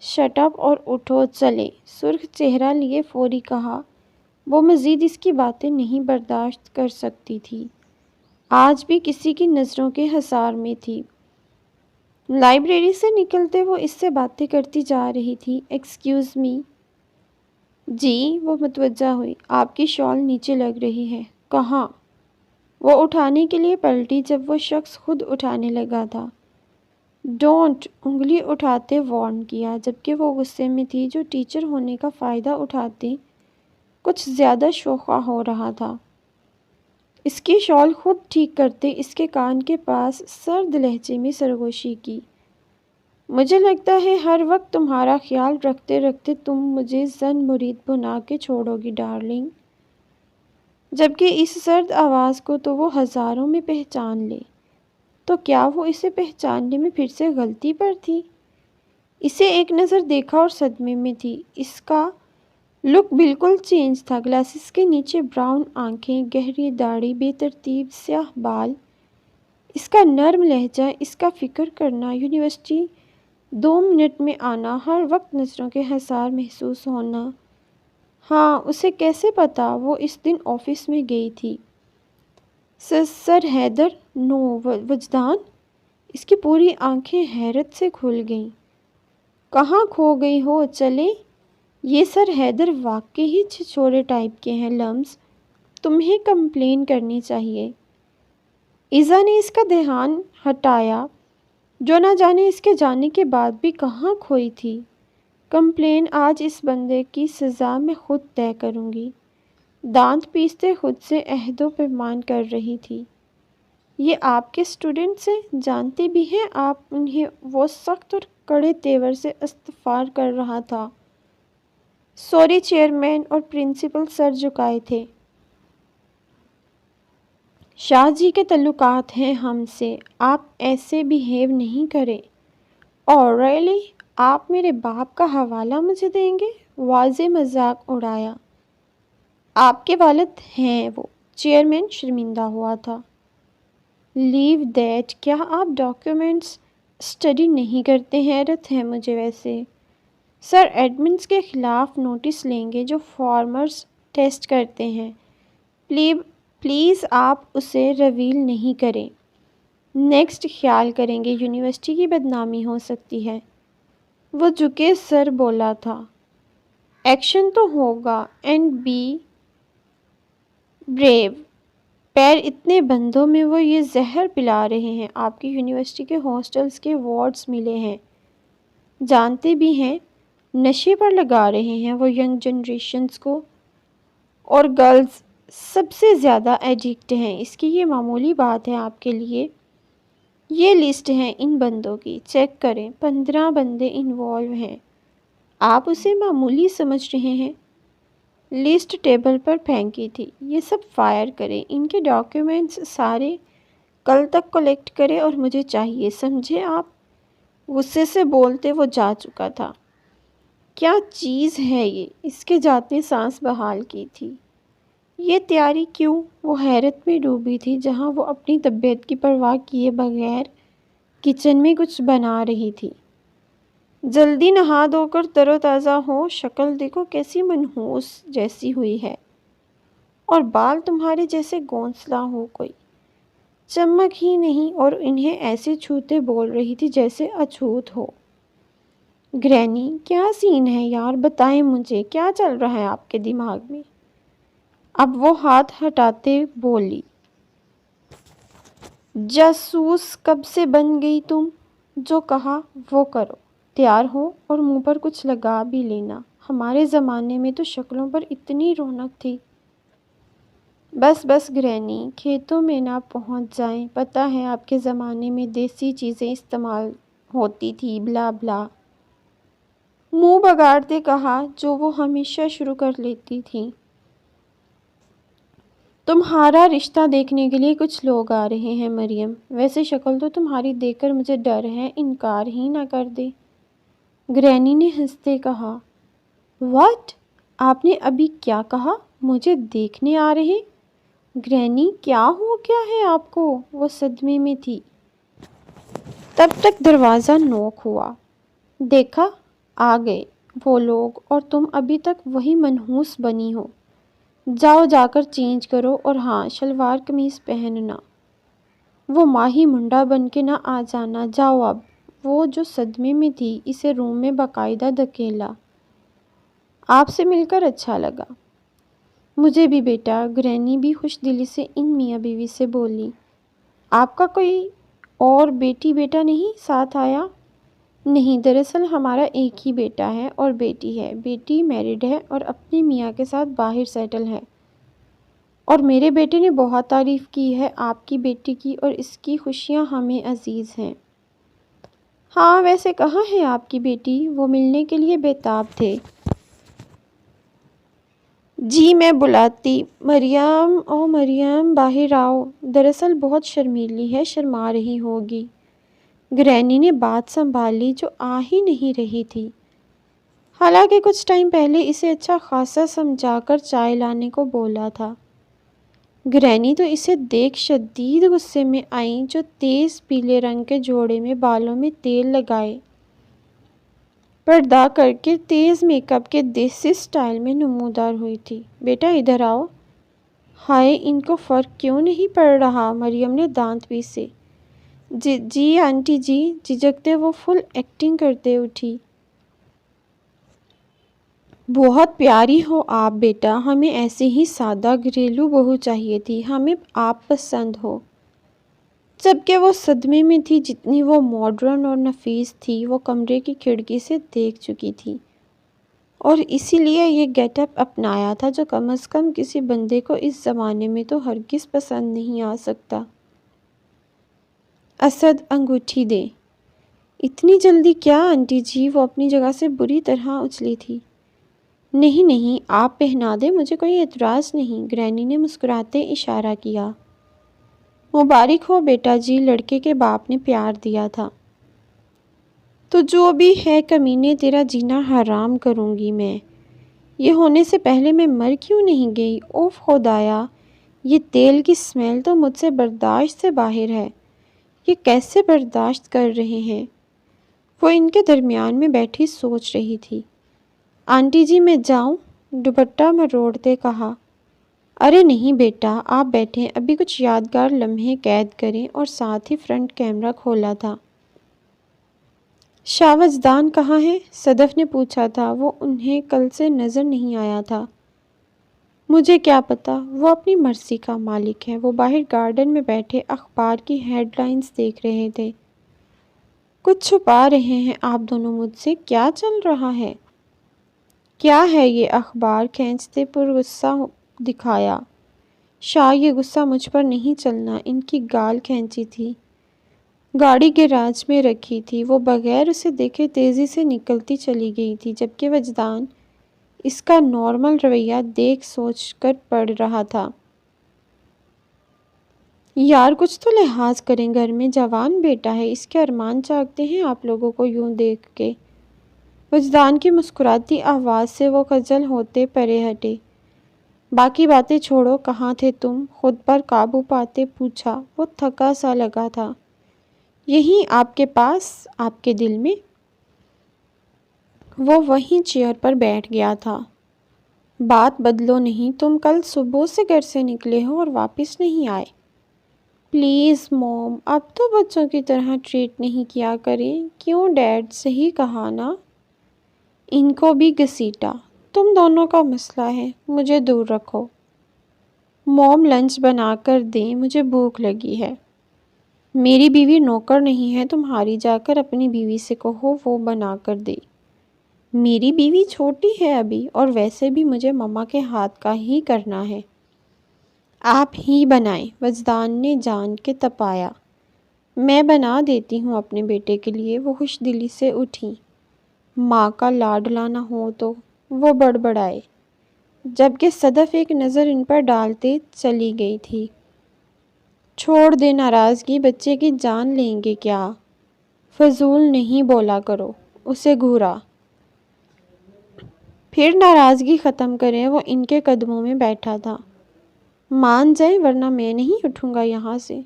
شٹ اپ اور اٹھو چلے، سرخ چہرہ لیے فوری کہا۔ وہ مزید اس کی باتیں نہیں برداشت کر سکتی تھی، آج بھی کسی کی نظروں کے حصار میں تھی۔ لائبریری سے نکلتے وہ اس سے باتیں کرتی جا رہی تھی۔ Excuse me. جی، وہ متوجہ ہوئی۔ آپ کی شال نیچے لگ رہی ہے۔ کہاں؟ وہ اٹھانے کے لیے پلٹی جب وہ شخص خود اٹھانے لگا تھا۔ ڈونٹ، انگلی اٹھاتے وارن کیا، جبکہ وہ غصے میں تھی جو ٹیچر ہونے کا فائدہ اٹھاتے کچھ زیادہ شوخا ہو رہا تھا۔ اس کی شال خود ٹھیک کرتے اس کے کان کے پاس سرد لہجے میں سرگوشی کی۔ مجھے لگتا ہے ہر وقت تمہارا خیال رکھتے رکھتے تم مجھے زن مرید بنا کے چھوڑو گی ڈارلنگ، جبکہ اس سرد آواز کو تو وہ ہزاروں میں پہچان لے۔ تو کیا وہ اسے پہچاننے میں پھر سے غلطی پر تھی؟ اسے ایک نظر دیکھا اور صدمے میں تھی۔ اس کا لک بالکل چینج تھا، گلاسز کے نیچے براؤن آنکھیں، گہری داڑھی، بے ترتیب سیاہ بال، اس کا نرم لہجہ، اس کا فکر کرنا۔ یونیورسٹی 2 منٹ میں آنا، ہر وقت نظروں کے حصار محسوس ہونا۔ ہاں، اسے کیسے پتا وہ اس دن آفس میں گئی تھی؟ سر حیدر، نو وجدان؟ اس کی پوری آنکھیں حیرت سے کھل گئیں۔ کہاں کھو گئی ہو؟ چلے؟ یہ سر حیدر واقعی ہی چھچورے ٹائپ کے ہیں لمز، تمہیں کمپلین کرنی چاہیے۔ ایزا نے اس کا دھیان ہٹایا، جو نہ جانے اس کے جانے کے بعد بھی کہاں کھوئی تھی۔ کمپلین آج اس بندے کی سزا میں خود طے کروں گی۔ دانت پیستے خود سے عہد و پیمان کر رہی تھی۔ یہ آپ کے اسٹوڈنٹس ہیں، جانتے بھی ہیں آپ انہیں؟ وہ سخت اور کڑے تیور سے استغفار کر رہا تھا۔ سوری چیئرمین اور پرنسپل سر جھکائے تھے۔ شاہ جی کے تعلقات ہیں ہم سے، آپ ایسے بیہیو نہیں کریں۔ اور ریئلی آپ میرے باپ کا حوالہ مجھے دیں گے؟ واضح مذاق اڑایا۔ آپ کے والد ہیں وہ۔ چیئرمین شرمندہ ہوا تھا۔ لیو دیٹ، کیا آپ ڈاکیومنٹس اسٹڈی نہیں کرتے؟ حیرت ہے مجھے ویسے۔ سر ایڈمنس کے خلاف نوٹس لیں گے جو فارمرز ٹیسٹ کرتے ہیں۔ پلیز آپ اسے ریویل نہیں کریں۔ نیکسٹ خیال کریں گے، یونیورسٹی کی بدنامی ہو سکتی ہے۔ وہ جھکے سر بولا تھا، ایکشن تو ہوگا، اینڈ بی بریو۔ پیر اتنے بندوں میں وہ یہ زہر پلا رہے ہیں۔ آپ کی یونیورسٹی کے ہاسٹلز کے وارڈز ملے ہیں، جانتے بھی ہیں، نشے پر لگا رہے ہیں وہ ینگ جنریشنز کو، اور گرلز سب سے زیادہ ایڈکٹ ہیں اس کی۔ یہ معمولی بات ہے آپ کے لیے؟ یہ لسٹ ہے ان بندوں کی، چیک کریں، 15 بندے انوالو ہیں۔ آپ اسے معمولی سمجھ رہے ہیں؟ لسٹ ٹیبل پر پھینکی تھی۔ یہ سب فائر کریں، ان کے ڈاکیومنٹس سارے کل تک کلیکٹ کریں، اور مجھے چاہیے، سمجھے آپ؟ غصے سے بولتے وہ جا چکا تھا۔ کیا چیز ہے یہ؟ اس کے جاتے سانس بحال کی تھی۔ یہ تیاری کیوں؟ وہ حیرت میں ڈوبی تھی جہاں وہ اپنی طبیعت کی پرواہ کیے بغیر کچن میں کچھ بنا رہی تھی۔ جلدی نہا دھو کر تر و تازہ ہو، شکل دیکھو کیسی منحوس جیسی ہوئی ہے، اور بال تمہارے جیسے گونسلا ہو کوئی چمک ہی نہیں، اور انہیں ایسے چھوتے بول رہی تھی جیسے اچھوت ہو۔ گرینی، کیا سین ہے یار؟ بتائیں مجھے، کیا چل رہا ہے آپ کے دماغ میں؟ اب وہ ہاتھ ہٹاتے بولی، جاسوس کب سے بن گئی تم؟ جو کہا وہ کرو، تیار ہو اور منہ پر کچھ لگا بھی لینا۔ ہمارے زمانے میں تو شکلوں پر اتنی رونق تھی۔ بس گرینی، کھیتوں میں نہ پہنچ جائیں، پتہ ہے آپ کے زمانے میں دیسی چیزیں استعمال ہوتی تھی، بلا بلا۔ منہ بگاڑتے کہا، جو وہ ہمیشہ شروع کر لیتی تھی۔ تمہارا رشتہ دیکھنے کے لیے کچھ لوگ آ رہے ہیں مریم۔ ویسے شکل تو تمہاری دیکھ کر مجھے ڈر ہے انکار ہی نہ کر دے۔ گرینی نے ہنستے کہا، واٹ؟ آپ نے ابھی کیا کہا؟ مجھے دیکھنے آ رہے؟ گرینی، کیا ہو گیا ہے آپ کو؟ وہ صدمے میں تھی۔ تب تک دروازہ نوک ہوا۔ دیکھا، آ گئے وہ لوگ، اور تم ابھی تک وہی منحوس بنی ہو۔ جاؤ، جا کر چینج کرو، اور ہاں، شلوار قمیص پہننا۔ وہ ماہی منڈا بن کے نہ آ جانا۔ جاؤ اب۔ وہ جو صدمے میں تھی، اسے روم میں باقاعدہ دھکیلا۔ آپ سے مل کر اچھا لگا۔ مجھے بھی بیٹا۔ گرینی بھی خوش دلی سے ان میاں بیوی سے بولی۔ آپ کا کوئی اور بیٹا نہیں ساتھ آیا؟ نہیں، دراصل ہمارا ایک ہی بیٹا ہے اور بیٹی ہے۔ بیٹی میرڈ ہے اور اپنے میاں کے ساتھ باہر سیٹل ہے، اور میرے بیٹے نے بہت تعریف کی ہے آپ کی بیٹی کی، اور اس کی خوشیاں ہمیں عزیز ہیں۔ ہاں، ویسے کہاں ہے آپ کی بیٹی؟ وہ ملنے کے لیے بےتاب تھے۔ جی میں بلاتی۔ مریم، او مریم، باہر آؤ۔ دراصل بہت شرمیلی ہے، شرما رہی ہوگی۔ گرینی نے بات سنبھال لی، جو آ ہی نہیں رہی تھی۔ حالانکہ کچھ ٹائم پہلے اسے اچھا خاصا سمجھا کر چائے لانے کو بولا تھا۔ گرینی تو اسے دیکھ شدید غصے میں آئیں، جو تیز پیلے رنگ کے جوڑے میں بالوں میں تیل لگائے پردہ کر کے تیز میک اپ کے دیسی سٹائل میں نمودار ہوئی تھی۔ بیٹا ادھر آؤ۔ ہائے، ان کو فرق کیوں نہیں پڑ رہا؟ مریم نے دانت پیسے۔ جی آنٹی جی، جھجکتے وہ فل ایکٹنگ کرتے اٹھی۔ بہت پیاری ہو آپ بیٹا، ہمیں ایسے ہی سادہ گھریلو بہو چاہیے تھی، ہمیں آپ پسند ہو۔ جبکہ وہ صدمے میں تھی، جتنی وہ ماڈرن اور نفیس تھی وہ کمرے کی کھڑکی سے دیکھ چکی تھی، اور اسی لیے یہ گیٹ اپ اپنایا تھا جو کم از کم کسی بندے کو اس زمانے میں تو ہرگز پسند نہیں آ سکتا۔ اسد انگوٹھی دے۔ اتنی جلدی کیا آنٹی جی؟ وہ اپنی جگہ سے بری طرح اچھلی تھی۔ نہیں نہیں، آپ پہنا دیں، مجھے کوئی اعتراض نہیں، گرینی نے مسکراتے اشارہ کیا۔ مبارک ہو بیٹا جی، لڑکے کے باپ نے پیار دیا تھا۔ تو جو بھی ہے کمینے، تیرا جینا حرام کروں گی میں۔ یہ ہونے سے پہلے میں مر کیوں نہیں گئی؟ اوف خدایا، یہ تیل کی سمیل تو مجھ سے برداشت سے باہر ہے۔ یہ کیسے برداشت کر رہے ہیں؟ وہ ان کے درمیان میں بیٹھی سوچ رہی تھی۔ آنٹی جی میں جاؤں؟ دوپٹہ مروڑتے کہا۔ ارے نہیں بیٹا، آپ بیٹھیں، ابھی کچھ یادگار لمحے قید کریں، اور ساتھ ہی فرنٹ کیمرہ کھولا تھا۔ شاہ وجدان کہاں ہے؟ صدف نے پوچھا تھا، وہ انہیں کل سے نظر نہیں آیا تھا۔ مجھے کیا پتا، وہ اپنی مرضی کا مالک ہے۔ وہ باہر گارڈن میں بیٹھے اخبار کی ہیڈ لائنز دیکھ رہے تھے۔ کچھ چھپا رہے ہیں آپ دونوں مجھ سے؟ کیا چل رہا ہے؟ کیا ہے یہ اخبار؟ کھینچتے پر غصہ دکھایا۔ شاہ، یہ غصہ مجھ پر نہیں چلنا۔ ان کی گال کھینچی تھی۔ گاڑی گیراج میں رکھی تھی، وہ بغیر اسے دیکھے تیزی سے نکلتی چلی گئی تھی، جبکہ وجدان اس کا نارمل رویہ دیکھ سوچ کر پڑ رہا تھا۔ یار کچھ تو لحاظ کریں، گھر میں جوان بیٹا ہے، اس کے ارمان جاگتے ہیں آپ لوگوں کو یوں دیکھ کے۔ وجدان کی مسکراتی آواز سے وہ خجل ہوتے پرے ہٹے۔ باقی باتیں چھوڑو، کہاں تھے تم؟ خود پر قابو پاتے پوچھا۔ وہ تھکا سا لگا تھا۔ یہیں آپ کے پاس، آپ کے دل میں۔ وہ وہیں چیئر پر بیٹھ گیا تھا۔ بات بدلو نہیں، تم کل صبح سے گھر سے نکلے ہو اور واپس نہیں آئے۔ پلیز موم، اب تو بچوں کی طرح ٹریٹ نہیں کیا کریں۔ کیوں ڈیڈ، صحیح کہا نا؟ ان کو بھی گھسیٹا۔ تم دونوں کا مسئلہ ہے، مجھے دور رکھو۔ موم لنچ بنا کر دیں، مجھے بھوک لگی ہے۔ میری بیوی نوکر نہیں ہے تمہاری، جا کر اپنی بیوی سے کہو وہ بنا کر دے۔ میری بیوی چھوٹی ہے ابھی، اور ویسے بھی مجھے مما کے ہاتھ کا ہی کرنا ہے۔ آپ ہی بنائیں، وجدان نے جان کے تپایا۔ میں بنا دیتی ہوں اپنے بیٹے کے لیے، وہ خوش دلی سے اٹھی۔ ماں کا لاڈلا نہ ہو تو، وہ بڑبڑائے، جبکہ صدف ایک نظر ان پر ڈالتے چلی گئی تھی۔ چھوڑ دے ناراضگی، بچے کی جان لیں گے کیا؟ فضول نہیں بولا کرو، اسے گھورا۔ پھر ناراضگی ختم کریں، وہ ان کے قدموں میں بیٹھا تھا۔ مان جائیں ورنہ میں نہیں اٹھوں گا یہاں سے۔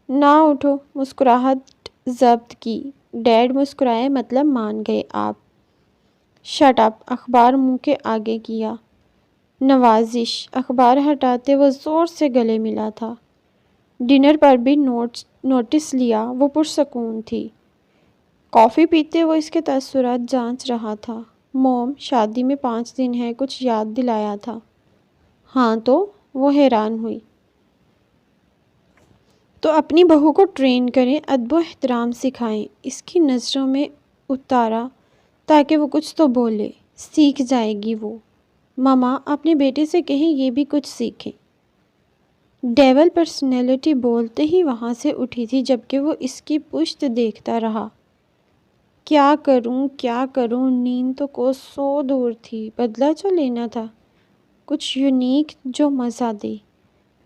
نہ اٹھو، مسکراہٹ ضبط کی۔ ڈیڈ مسکرائے، مطلب مان گئے آپ؟ شٹ اپ، اخبار منہ کے آگے کیا۔ نوازش، اخبار ہٹاتے وہ زور سے گلے ملا تھا۔ ڈنر پر بھی نوٹس لیا، وہ پرسکون تھی۔ کافی پیتے وہ اس کے تاثرات جانچ رہا تھا۔ موم، شادی میں 5 دن ہے، کچھ یاد دلایا تھا۔ ہاں تو؟ وہ حیران ہوئی۔ تو اپنی بہو کو ٹرین کریں، ادب و احترام سکھائیں، اس کی نظروں میں اتارا تاکہ وہ کچھ تو بولے۔ سیکھ جائے گی وہ۔ مما، اپنے بیٹے سے کہیں یہ بھی کچھ سیکھیں۔ ڈیول پرسنالٹی بولتے ہی وہاں سے اٹھی تھی، جبکہ وہ اس کی پشت دیکھتا رہا۔ کیا کروں، نیند تو کوسوں دور تھی، بدلہ جو لینا تھا، کچھ یونیک جو مزہ دے۔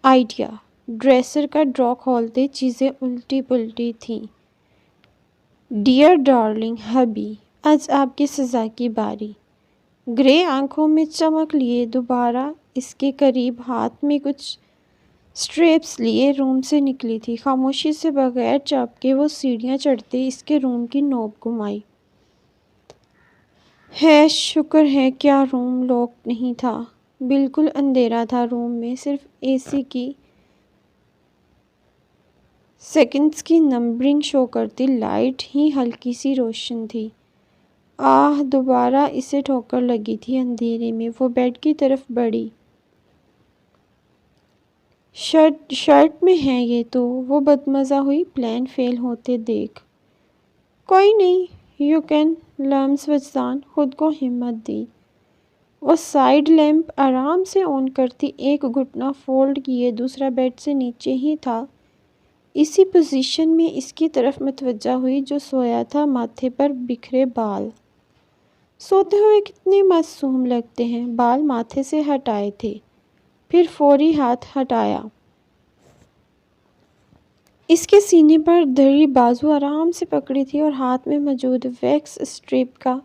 آئیڈیا، ڈریسر کا ڈرا کھولتے چیزیں الٹی پلٹی تھیں۔ ڈیئر ڈارلنگ ہبی، آج آپ کی سزا کی باری۔ گرے آنکھوں میں چمک لیے دوبارہ اس کے قریب ہاتھ میں کچھ سٹریپس لیے روم سے نکلی تھی۔ خاموشی سے بغیر چاپ کے وہ سیڑھیاں چڑھتے اس کے روم کی نوب گھمائی۔ ہے شکر ہے کیا روم لاک نہیں تھا۔ بالکل اندھیرا تھا روم میں، صرف اے سی کی سیکنڈز کی نمبرنگ شو کرتی لائٹ ہی ہلکی سی روشن تھی۔ دوبارہ اسے ٹھوکر لگی تھی اندھیرے میں۔ وہ بیڈ کی طرف بڑھی۔ شرٹ میں ہے یہ تو، وہ بدمزہ ہوئی پلان فیل ہوتے دیکھ۔ کوئی نہیں، یو کین لمس وجدان خود کو ہمت دی۔ وہ سائیڈ لیمپ آرام سے آن کرتی، ایک گھٹنا فولڈ کیے دوسرا بیڈ سے نیچے ہی تھا، اسی پوزیشن میں اس کی طرف متوجہ ہوئی جو سویا تھا، ماتھے پر بکھرے بال۔ سوتے ہوئے کتنے معصوم لگتے ہیں۔ بال ماتھے سے ہٹائے تھے، پھر فوری ہاتھ ہٹایا۔ اس کے سینے پر دھری بازو آرام سے پکڑی تھی اور ہاتھ میں موجود ویکس اسٹرپ کا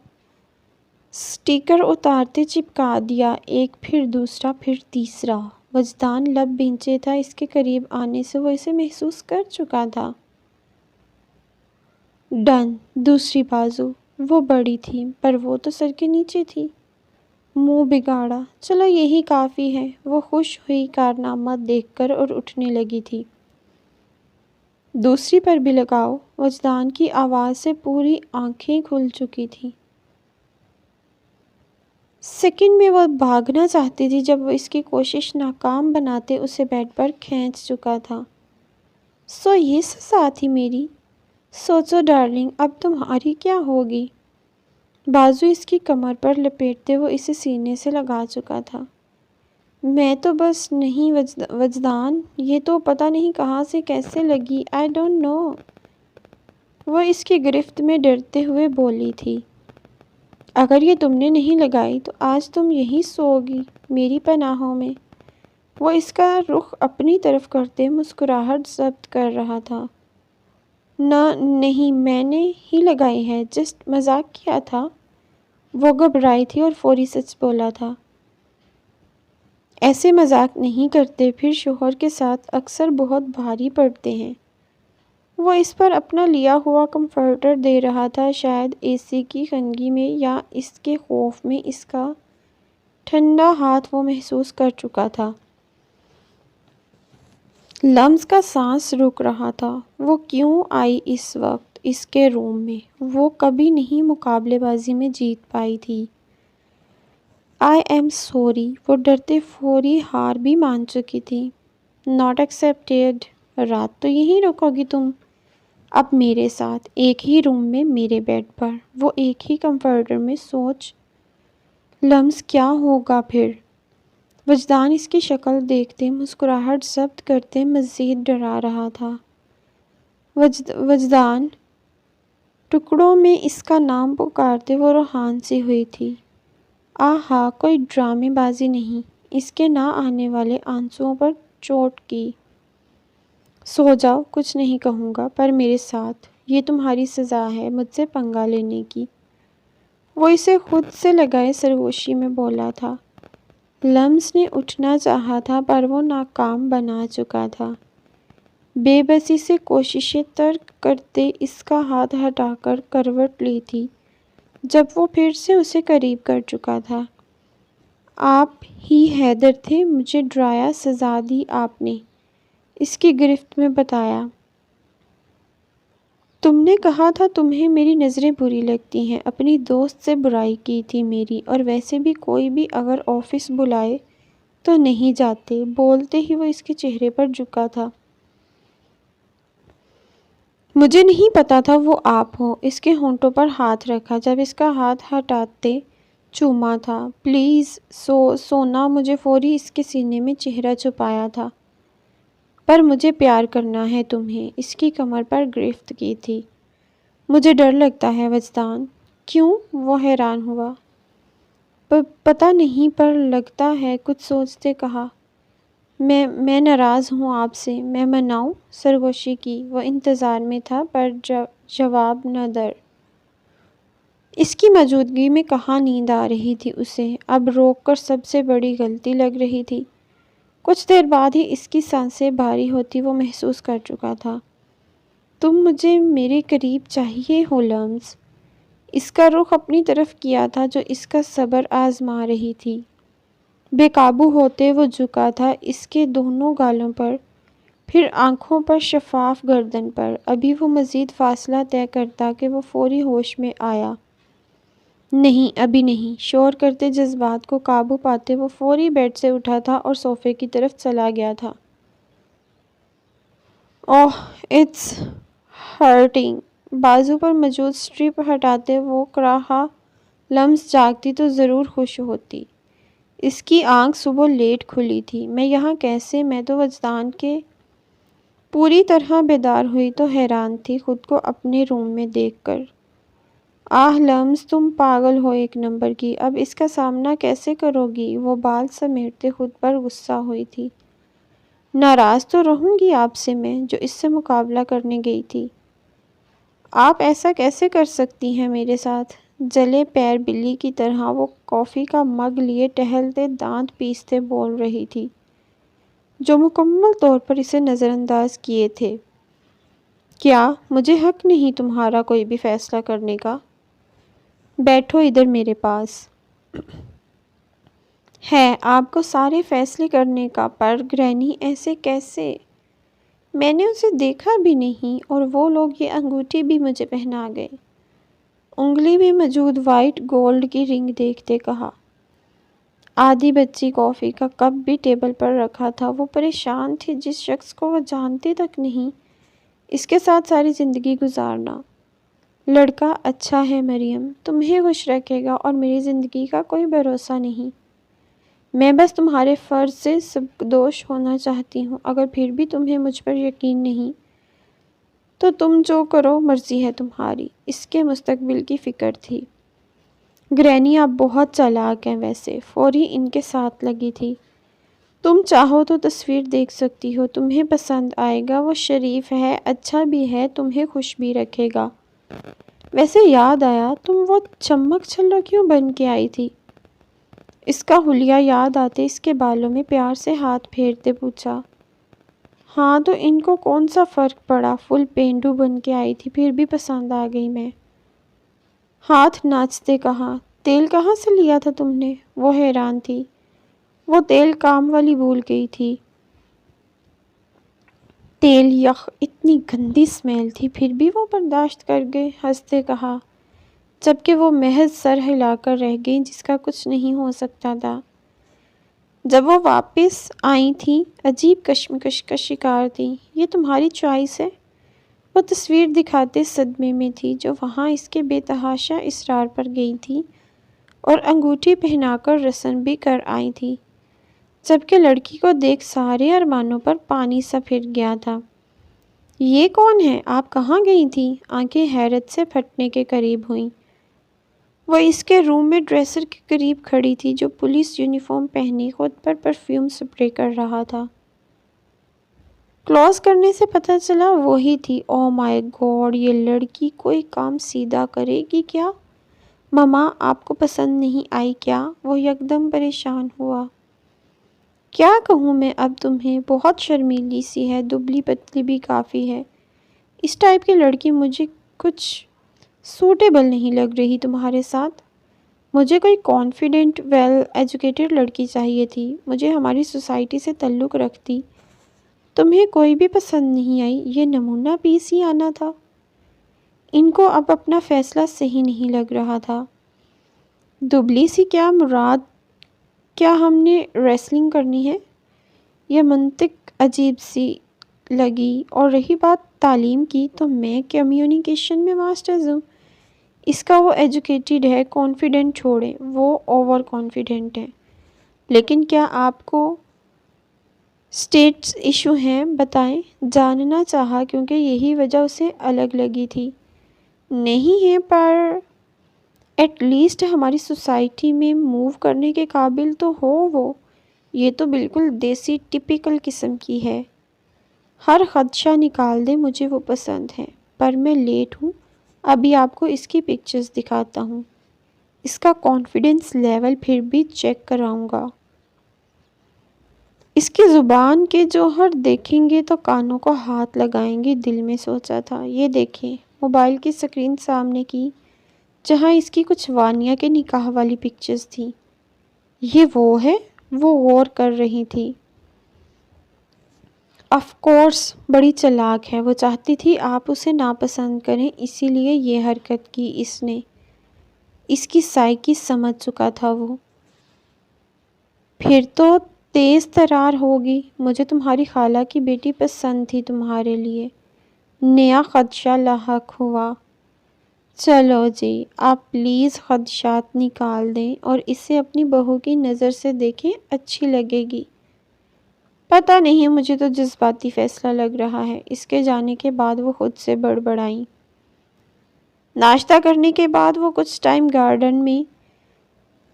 سٹیکر اتارتے چپکا دیا، ایک پھر دوسرا پھر تیسرا۔ وجدان لب بھینچے تھا، اس کے قریب آنے سے وہ اسے محسوس کر چکا تھا۔ ڈن۔ دوسری بازو، وہ بڑی تھی پر وہ تو سر کے نیچے تھی۔ منہ بگاڑا، چلو یہی کافی ہے۔ وہ خوش ہوئی کارنامہ دیکھ کر اور اٹھنے لگی تھی۔ دوسری پر بھی لگاؤ۔ وجدان کی آواز سے پوری آنکھیں کھل چکی تھیں۔ سیکنڈ میں وہ بھاگنا چاہتی تھی جب وہ اس کی کوشش ناکام بناتے اسے بیڈ پر کھینچ چکا تھا۔ سو یہ سزا تھی میری؟ سوچو ڈارلنگ، اب تمہاری کیا ہوگی؟ بازو اس کی کمر پر لپیٹتے وہ اسے سینے سے لگا چکا تھا۔ میں تو بس نہیں وجدان، یہ تو پتہ نہیں کہاں سے کیسے لگی، آئی ڈونٹ نو۔ وہ اس کی گرفت میں ڈرتے ہوئے بولی تھی۔ اگر یہ تم نے نہیں لگائی تو آج تم یہیں سو گی میری پناہوں میں۔ وہ اس کا رخ اپنی طرف کرتے مسکراہٹ ضبط کر رہا تھا۔ نہیں، میں نے ہی لگائی ہے، جسٹ مذاق کیا تھا۔ وہ گھبرائی تھی اور فوری سچ بولا تھا۔ ایسے مذاق نہیں کرتے، پھر شوہر کے ساتھ اکثر بہت بھاری پڑتے ہیں۔ وہ اس پر اپنا لیا ہوا کمفرٹر دے رہا تھا، شاید اے سی کی خنگی میں یا اس کے خوف میں اس کا ٹھنڈا ہاتھ وہ محسوس کر چکا تھا۔ لمس کا سانس رک رہا تھا۔ وہ کیوں آئی اس وقت اس کے روم میں؟ وہ کبھی نہیں مقابلے بازی میں جیت پائی تھی۔ I am sorry. وہ ڈرتے فوری ہار بھی مان چکی تھی۔ Not accepted. رات تو یہیں رکو گی تم؟ اب میرے ساتھ ایک ہی روم میں میرے بیڈ پر، وہ ایک ہی کمفرٹر میں۔ سوچ لمس کیا ہوگا پھر؟ وجدان اس کی شکل دیکھتے مسکراہٹ ضبط کرتے مزید ڈرا رہا تھا۔ وجدان ٹکڑوں میں اس کا نام پکارتے وہ روحان سی ہوئی تھی۔ آہا، کوئی ڈرامے بازی نہیں۔ اس کے نہ آنے والے آنسوؤں پر چوٹ کی۔ سو جاؤ، کچھ نہیں کہوں گا، پر میرے ساتھ یہ تمہاری سزا ہے مجھ سے پنگا لینے کی۔ وہ اسے خود سے لگائے سرگوشی میں بولا تھا۔ لمس نے اٹھنا چاہا تھا پر وہ ناکام بنا چکا تھا۔ بے بسی سے کوششیں ترک کرتے اس کا ہاتھ ہٹا کر کروٹ لی تھی جب وہ پھر سے اسے قریب کر چکا تھا۔ آپ ہی حیدر تھے، مجھے ڈرایا، سزا دی آپ نے، اس کی گرفت میں بتایا۔ تم نے کہا تھا تمہیں میری نظریں بری لگتی ہیں، اپنی دوست سے برائی کی تھی میری، اور ویسے بھی کوئی بھی اگر آفس بلائے تو نہیں جاتے۔ بولتے ہی وہ اس کے چہرے پر جھکا تھا۔ مجھے نہیں پتا تھا وہ آپ ہو۔ اس کے ہونٹوں پر ہاتھ رکھا جب اس کا ہاتھ ہٹاتے چوما تھا۔ پلیز سونا۔ مجھے فوری اس کے سینے میں چہرہ چھپایا تھا۔ پر مجھے پیار کرنا ہے تمہیں، اس کی کمر پر گرفت کی تھی۔ مجھے ڈر لگتا ہے وجدان۔ کیوں؟ وہ حیران ہوا۔ پتہ نہیں پر لگتا ہے، کچھ سوچتے کہا۔ میں ناراض ہوں آپ سے، میں مناؤں؟ سرگوشی کی۔ وہ انتظار میں تھا پر جواب نہ در۔ اس کی موجودگی میں کہاں نیند آ رہی تھی اسے، اب روک کر سب سے بڑی غلطی لگ رہی تھی۔ کچھ دیر بعد ہی اس کی سانسیں بھاری ہوتی وہ محسوس کر چکا تھا۔ تم مجھے میرے قریب چاہیے ہو لمس۔ اس کا رخ اپنی طرف کیا تھا جو اس کا صبر آزما رہی تھی۔ بے قابو ہوتے وہ جھکا تھا اس کے دونوں گالوں پر، پھر آنکھوں پر، شفاف گردن پر۔ ابھی وہ مزید فاصلہ طے کرتا کہ وہ فوری ہوش میں آیا۔ نہیں، ابھی نہیں۔ شور کرتے جذبات کو قابو پاتے وہ فوری بیڈ سے اٹھا تھا اور صوفے کی طرف چلا گیا تھا۔ اوہ، اٹس ہرٹنگ۔ بازو پر موجود سٹرپ ہٹاتے وہ کہا، لمس جاگتی تو ضرور خوش ہوتی۔ اس کی آنکھ صبح لیٹ کھلی تھی۔ میں یہاں کیسے؟ میں تو وجدان کے پوری طرح بیدار ہوئی تو حیران تھی خود کو اپنے روم میں دیکھ کر۔ آہ لمس، تم پاگل ہو ایک نمبر کی۔ اب اس کا سامنا کیسے کرو گی؟ وہ بال سمیٹتے خود پر غصہ ہوئی تھی۔ ناراض تو رہوں گی آپ سے میں، جو اس سے مقابلہ کرنے گئی تھی۔ آپ ایسا کیسے کر سکتی ہیں میرے ساتھ؟ جلے پیر بلی کی طرح وہ کافی کا مگ لیے ٹہلتے دانت پیستے بول رہی تھی، جو مکمل طور پر اسے نظر انداز کیے تھے۔ کیا مجھے حق نہیں تمہارا کوئی بھی فیصلہ کرنے کا؟ بیٹھو ادھر میرے پاس۔ ہے آپ کو سارے فیصلے کرنے کا، پر گرینی ایسے کیسے؟ میں نے اسے دیکھا بھی نہیں، اور وہ لوگ یہ انگوٹھی بھی مجھے پہنا گئے۔ انگلی میں موجود وائٹ گولڈ کی رنگ دیکھتے کہا۔ آدھی بچی کافی کا کپ بھی ٹیبل پر رکھا تھا۔ وہ پریشان تھی جس شخص کو وہ جانتے تک نہیں، اس کے ساتھ ساری زندگی گزارنا۔ لڑکا اچھا ہے مریم، تمہیں خوش رکھے گا، اور میری زندگی کا کوئی بھروسہ نہیں۔ میں بس تمہارے فرض سے سبکدوش ہونا چاہتی ہوں۔ اگر پھر بھی تمہیں مجھ پر یقین نہیں تو تم جو کرو مرضی ہے تمہاری۔ اس کے مستقبل کی فکر تھی۔ گرینی آپ بہت چالاک ہیں ویسے، فوری ان کے ساتھ لگی تھی۔ تم چاہو تو تصویر دیکھ سکتی ہو، تمہیں پسند آئے گا۔ وہ شریف ہے، اچھا بھی ہے، تمہیں خوش بھی رکھے گا۔ ویسے یاد آیا، تم وہ چمک چھلو کیوں بن کے آئی تھی؟ اس کا حلیہ یاد آتے اس کے بالوں میں پیار سے ہاتھ پھیرتے پوچھا۔ ہاں تو ان کو کون سا فرق پڑا؟ فل پینڈو بن کے آئی تھی، پھر بھی پسند آ گئی میں۔ ہاتھ ناچتے کہا، تیل کہاں سے لیا تھا تم نے؟ وہ حیران تھی۔ وہ تیل کام والی بھول گئی تھی۔ تیل یخ، اتنی گندی سمیل تھی، پھر بھی وہ برداشت کر گئے۔ ہنستے کہا، جبکہ وہ محض سر ہلا کر رہ گئی جس کا کچھ نہیں ہو سکتا تھا۔ جب وہ واپس آئی تھی عجیب کشمکش کا شکار تھی۔ یہ تمہاری چوائس ہے؟ وہ تصویر دکھاتے صدمے میں تھی جو وہاں اس کے بے تحاشا اصرار پر گئی تھی اور انگوٹھی پہنا کر رسم بھی کر آئی تھی، جبکہ لڑکی کو دیکھ سارے ارمانوں پر پانی سا پھر گیا تھا۔ یہ کون ہے؟ آپ کہاں گئی تھی؟ آنکھیں حیرت سے پھٹنے کے قریب ہوئیں۔ وہ اس کے روم میں ڈریسر کے قریب کھڑی تھی جو پولیس یونیفارم پہنے خود پر پرفیوم سپرے کر رہا تھا۔ کلوز کرنے سے پتہ چلا وہی تھی۔ اوہ مائی گاڈ، یہ لڑکی کوئی کام سیدھا کرے گی کیا؟ مما، آپ کو پسند نہیں آئی کیا؟ وہ یکدم پریشان ہوا۔ کیا کہوں میں اب تمہیں؟ بہت شرمیلی سی ہے، دبلی پتلی بھی کافی ہے۔ اس ٹائپ کی لڑکی مجھے کچھ سوٹیبل نہیں لگ رہی تمہارے ساتھ۔ مجھے کوئی کانفیڈنٹ، ویل ایجوکیٹڈ لڑکی چاہیے تھی، مجھے ہماری سوسائٹی سے تعلق رکھتی۔ تمہیں کوئی بھی پسند نہیں آئی؟ یہ نمونہ پیس ہی آنا تھا۔ ان کو اب اپنا فیصلہ صحیح نہیں لگ رہا تھا۔ دبلی سی کیا مراد؟ کیا ہم نے ریسلنگ کرنی ہے؟ یہ منطق عجیب سی لگی۔ اور رہی بات تعلیم کی، تو میں کمیونیکیشن میں ماسٹرز ہوں۔ اس کا وہ ایجوکیٹڈ ہے، کانفیڈنٹ چھوڑیں، وہ اوور کانفیڈنٹ ہے۔ لیکن کیا آپ کو اسٹیٹس ایشو ہیں؟ بتائیں۔ جاننا چاہا کیونکہ یہی وجہ اسے الگ لگی تھی۔ نہیں ہے، پر ایٹ لیسٹ ہماری سوسائٹی میں موو کرنے کے قابل تو ہو وہ۔ یہ تو بالکل دیسی ٹپیکل قسم کی ہے۔ ہر خدشہ نکال دے، مجھے وہ پسند ہے۔ پر میں لیٹ ہوں، ابھی آپ کو اس کی پکچرز دکھاتا ہوں۔ اس کا کانفیڈنس لیول پھر بھی چیک کراؤں گا۔ اس کی زبان کے جوہر دیکھیں گے تو کانوں کو ہاتھ لگائیں گے، دل میں سوچا تھا۔ یہ دیکھیں۔ موبائل کی سکرین سامنے کی جہاں اس کی کچھ وانیہ کے نکاح والی پکچرز تھیں۔ یہ وہ ہے؟ وہ غور کر رہی تھی۔ آف کورس، بڑی چالاک ہے، وہ چاہتی تھی آپ اسے ناپسند کریں، اسی لیے یہ حرکت کی اس نے۔ اس کی سائیکی سمجھ چکا تھا وہ۔ پھر تو تیز ترار ہوگی۔ مجھے تمہاری خالہ کی بیٹی پسند تھی تمہارے لیے۔ نیا خدشہ لاحق ہوا۔ چلو جی، آپ پلیز خدشات نکال دیں اور اسے اپنی بہو کی نظر سے دیکھیں، اچھی لگے گی۔ پتہ نہیں، مجھے تو جذباتی فیصلہ لگ رہا ہے۔ اس کے جانے کے بعد وہ خود سے بڑبڑائیں۔ ناشتہ کرنے کے بعد وہ کچھ ٹائم گارڈن میں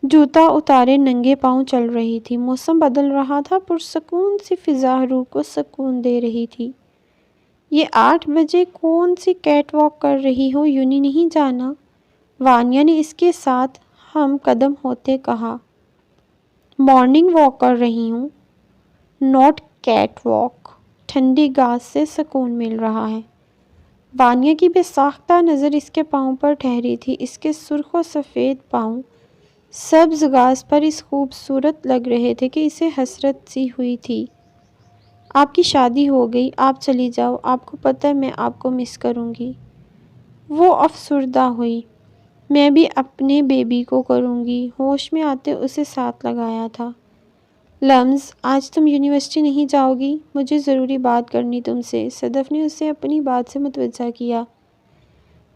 جوتا اتارے ننگے پاؤں چل رہی تھی۔ موسم بدل رہا تھا، پرسکون سی فضا روح کو سکون دے رہی تھی۔ یہ 8 بجے کون سی کیٹ واک کر رہی ہو، یونی نہیں جانا؟ وانیہ نے اس کے ساتھ ہم قدم ہوتے کہا۔ مارننگ واک کر رہی ہوں، ناٹ کیٹ واک۔ ٹھنڈی گھاس سے سکون مل رہا ہے۔ وانیہ کی بے ساختہ نظر اس کے پاؤں پر ٹھہری تھی۔ اس کے سرخ و سفید پاؤں سبز گھاس پر اس خوبصورت لگ رہے تھے کہ اسے حسرت سی ہوئی تھی۔ آپ کی شادی ہو گئی، آپ چلی جاؤ، آپ کو پتہ ہے میں آپ کو مس کروں گی۔ وہ افسردہ ہوئی۔ میں بھی اپنے بیبی کو کروں گی۔ ہوش میں آتے اسے ساتھ لگایا تھا۔ لمز، آج تم یونیورسٹی نہیں جاؤ گی؟ مجھے ضروری بات کرنی تم سے۔ صدف نے اسے اپنی بات سے متوجہ کیا،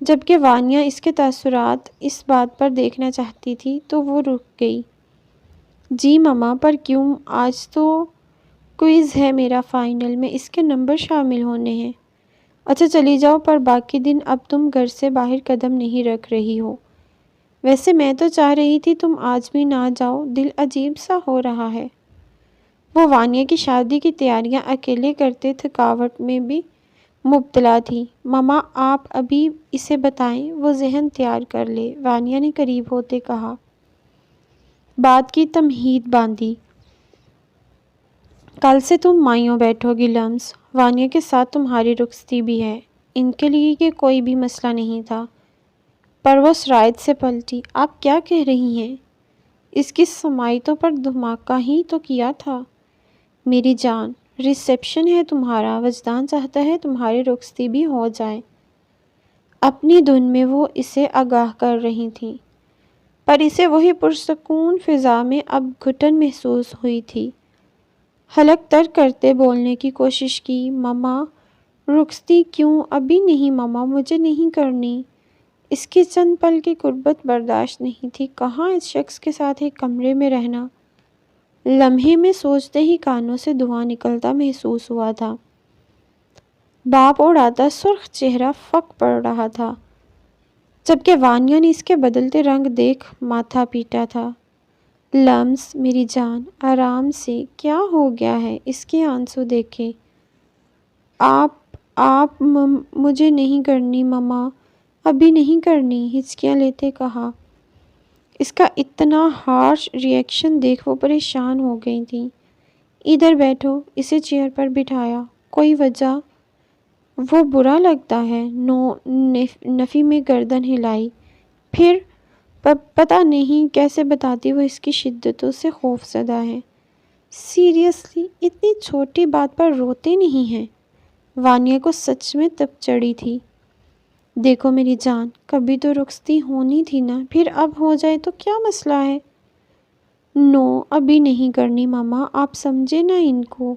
جبکہ وانیہ اس کے تاثرات اس بات پر دیکھنا چاہتی تھی تو وہ رک گئی۔ جی مما، پر کیوں؟ آج تو کوئز ہے میرا فائنل میں، اس کے نمبر شامل ہونے ہیں۔ اچھا چلی جاؤ، پر باقی دن اب تم گھر سے باہر قدم نہیں رکھ رہی ہو۔ ویسے میں تو چاہ رہی تھی تم آج بھی نہ جاؤ، دل عجیب سا ہو رہا ہے۔ وہ وانیہ کی شادی کی تیاریاں اکیلے کرتے تھکاوٹ میں بھی مبتلا تھی۔ مما، آپ ابھی اسے بتائیں، وہ ذہن تیار کر لے، وانیہ نے قریب ہوتے کہا۔ بات کی تمہید باندھی۔ کل سے تم مائیوں بیٹھو گی لمز، وانیہ کے ساتھ تمہاری رخصتی بھی ہے۔ ان کے لیے یہ کوئی بھی مسئلہ نہیں تھا، پر وہ سرائط سے پلٹی۔ آپ کیا کہہ رہی ہیں؟ اس کی سماعتوں پر دھماکہ ہی تو کیا تھا۔ میری جان، ریسیپشن ہے تمہارا، وجدان چاہتا ہے تمہاری رخصتی بھی ہو جائے۔ اپنی دھن میں وہ اسے آگاہ کر رہی تھیں، پر اسے وہی پرسکون فضا میں اب گھٹن محسوس ہوئی تھی۔ حلق تر کرتے بولنے کی کوشش کی۔ مما، رخصتی کیوں؟ ابھی نہیں مما، مجھے نہیں کرنی۔ اس کی چند پل کی غربت برداشت نہیں تھی۔ کہاں اس شخص کے ساتھ ایک کمرے میں رہنا؟ لمحے میں سوچتے ہی کانوں سے دھواں نکلتا محسوس ہوا تھا۔ باپ اڑاتا سرخ چہرہ پھک پڑ رہا تھا، جبکہ وانیہ نے اس کے بدلتے رنگ دیکھ ماتھا پیٹا تھا۔ لمز، میری جان، آرام سے، کیا ہو گیا ہے؟ اس کے آنسو دیکھے۔ آپ مجھے نہیں کرنی مما، ابھی نہیں کرنی، ہچکیاں لیتے کہا۔ اس کا اتنا ہارش ری ایکشن دیکھ وہ پریشان ہو گئی تھیں۔ ادھر بیٹھو، اسے چیئر پر بٹھایا۔ کوئی وجہ؟ وہ برا لگتا ہے؟ نفی میں گردن ہلائی۔ پھر پتہ نہیں کیسے بتاتی، وہ اس کی شدتوں سے خوف زدہ ہے۔ سیریسلی، اتنی چھوٹی بات پر روتے نہیں ہیں؟ وانیہ کو سچ میں تپ چڑھی تھی۔ دیکھو میری جان، کبھی تو رخصتی ہونی تھی نا، پھر اب ہو جائے تو کیا مسئلہ ہے؟ نو، ابھی نہیں کرنی مما، آپ سمجھے نا ان کو۔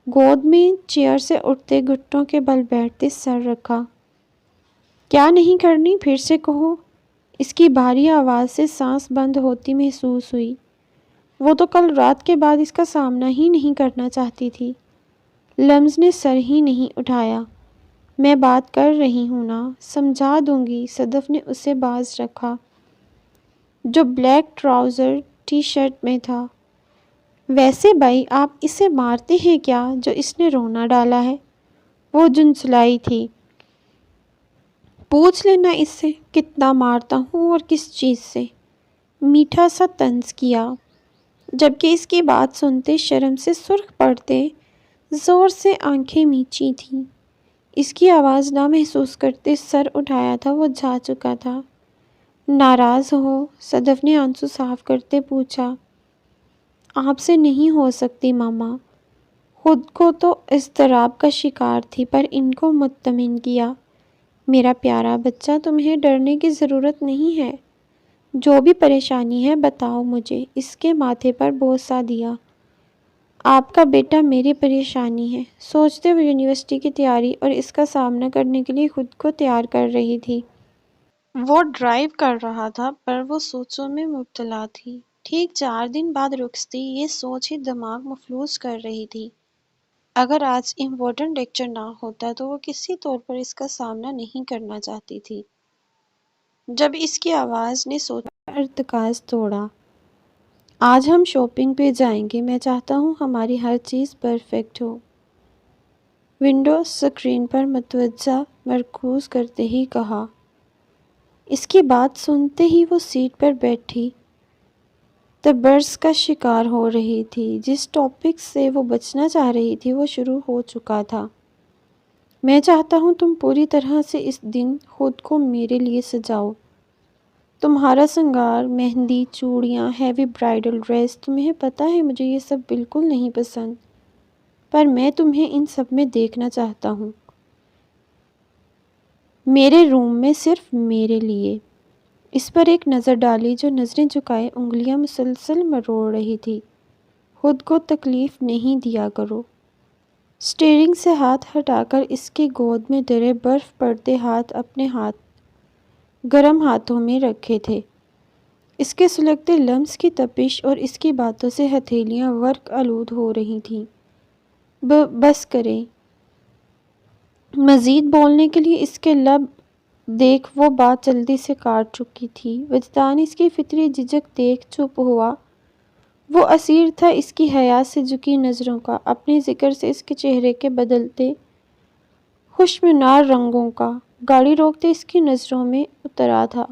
گود میں چیئر سے اٹھتے گھٹنوں کے بل بیٹھتے سر رکھا۔ کیا نہیں کرنی؟ پھر سے کہو۔ اس کی بھاری آواز سے سانس بند ہوتی محسوس ہوئی۔ وہ تو کل رات کے بعد اس کا سامنا ہی نہیں کرنا چاہتی تھی۔ لمز نے سر ہی نہیں اٹھایا۔ میں بات کر رہی ہوں نا، سمجھا دوں گی، صدف نے اسے باز رکھا، جو بلیک ٹراؤزر ٹی شرٹ میں تھا۔ ویسے بھائی، آپ اسے مارتے ہیں کیا جو اس نے رونا ڈالا ہے؟ وہ جھنجھلائی تھی۔ پوچھ لینا اس سے کتنا مارتا ہوں اور کس چیز سے۔ میٹھا سا طنز کیا، جبکہ اس کی بات سنتے شرم سے سرخ پڑتے زور سے آنکھیں میچی تھیں۔ اس کی آواز نہ محسوس کرتے سر اٹھایا تھا، وہ جا چکا تھا۔ ناراض ہو؟ صدف نے آنسو صاف کرتے پوچھا۔ آپ سے نہیں ہو سکتی ماما۔ خود کو تو اضطراب کا شکار تھی پر ان کو مطمئن کیا۔ میرا پیارا بچہ، تمہیں ڈرنے کی ضرورت نہیں ہے۔ جو بھی پریشانی ہے بتاؤ مجھے۔ اس کے ماتھے پر بوسہ دیا۔ آپ کا بیٹا میری پریشانی ہے۔ سوچتے ہوئے یونیورسٹی کی تیاری اور اس کا سامنا کرنے کے لیے خود کو تیار کر رہی تھی۔ وہ ڈرائیو کر رہا تھا پر وہ سوچوں میں مبتلا تھی۔ ٹھیک 4 دن بعد رخصتی، یہ سوچ ہی دماغ مفلوج کر رہی تھی۔ اگر آج امپورٹنٹ لیکچر نہ ہوتا تو وہ کسی طور پر اس کا سامنا نہیں کرنا چاہتی تھی۔ جب اس کی آواز نے سوچا ارتکاز توڑا۔ آج ہم شاپنگ پہ جائیں گے۔ میں چاہتا ہوں ہماری ہر چیز پرفیکٹ ہو۔ ونڈو اسکرین پر متوجہ مرکوز کرتے ہی کہا۔ اس کی بات سنتے ہی وہ سیٹ پر بیٹھی تبرز کا شکار ہو رہی تھی۔ جس ٹاپک سے وہ بچنا چاہ رہی تھی وہ شروع ہو چکا تھا۔ میں چاہتا ہوں تم پوری طرح سے اس دن خود کو میرے لیے سجاؤ۔ تمہارا سنگار، مہندی، چوڑیاں، ہیوی برائڈل ڈریس، تمہیں پتہ ہے مجھے یہ سب بالکل نہیں پسند، پر میں تمہیں ان سب میں دیکھنا چاہتا ہوں، میرے روم میں، صرف میرے لیے۔ اس پر ایک نظر ڈالی جو نظریں جھکائے انگلیاں مسلسل مروڑ رہی تھی۔ خود کو تکلیف نہیں دیا کرو۔ اسٹیئرنگ سے ہاتھ ہٹا کر اس کی گود میں درے برف پڑتے ہاتھ اپنے گرم ہاتھوں میں رکھے تھے۔ اس کے سلگتے لمس کی تپش اور اس کی باتوں سے ہتھیلیاں غرق آلود ہو رہی تھیں۔ بس کریں۔ مزید بولنے کے لیے اس کے لب دیکھ وہ بات جلدی سے کاٹ چکی تھی۔ وجدان اس کی فطری جھجک دیکھ چپ ہوا۔ وہ اسیر تھا اس کی حیا سے جھکی نظروں کا، اپنے ذکر سے اس کے چہرے کے بدلتے خوشمنار رنگوں کا۔ گاڑی روکتے اس کی نظروں میں اترا تھا۔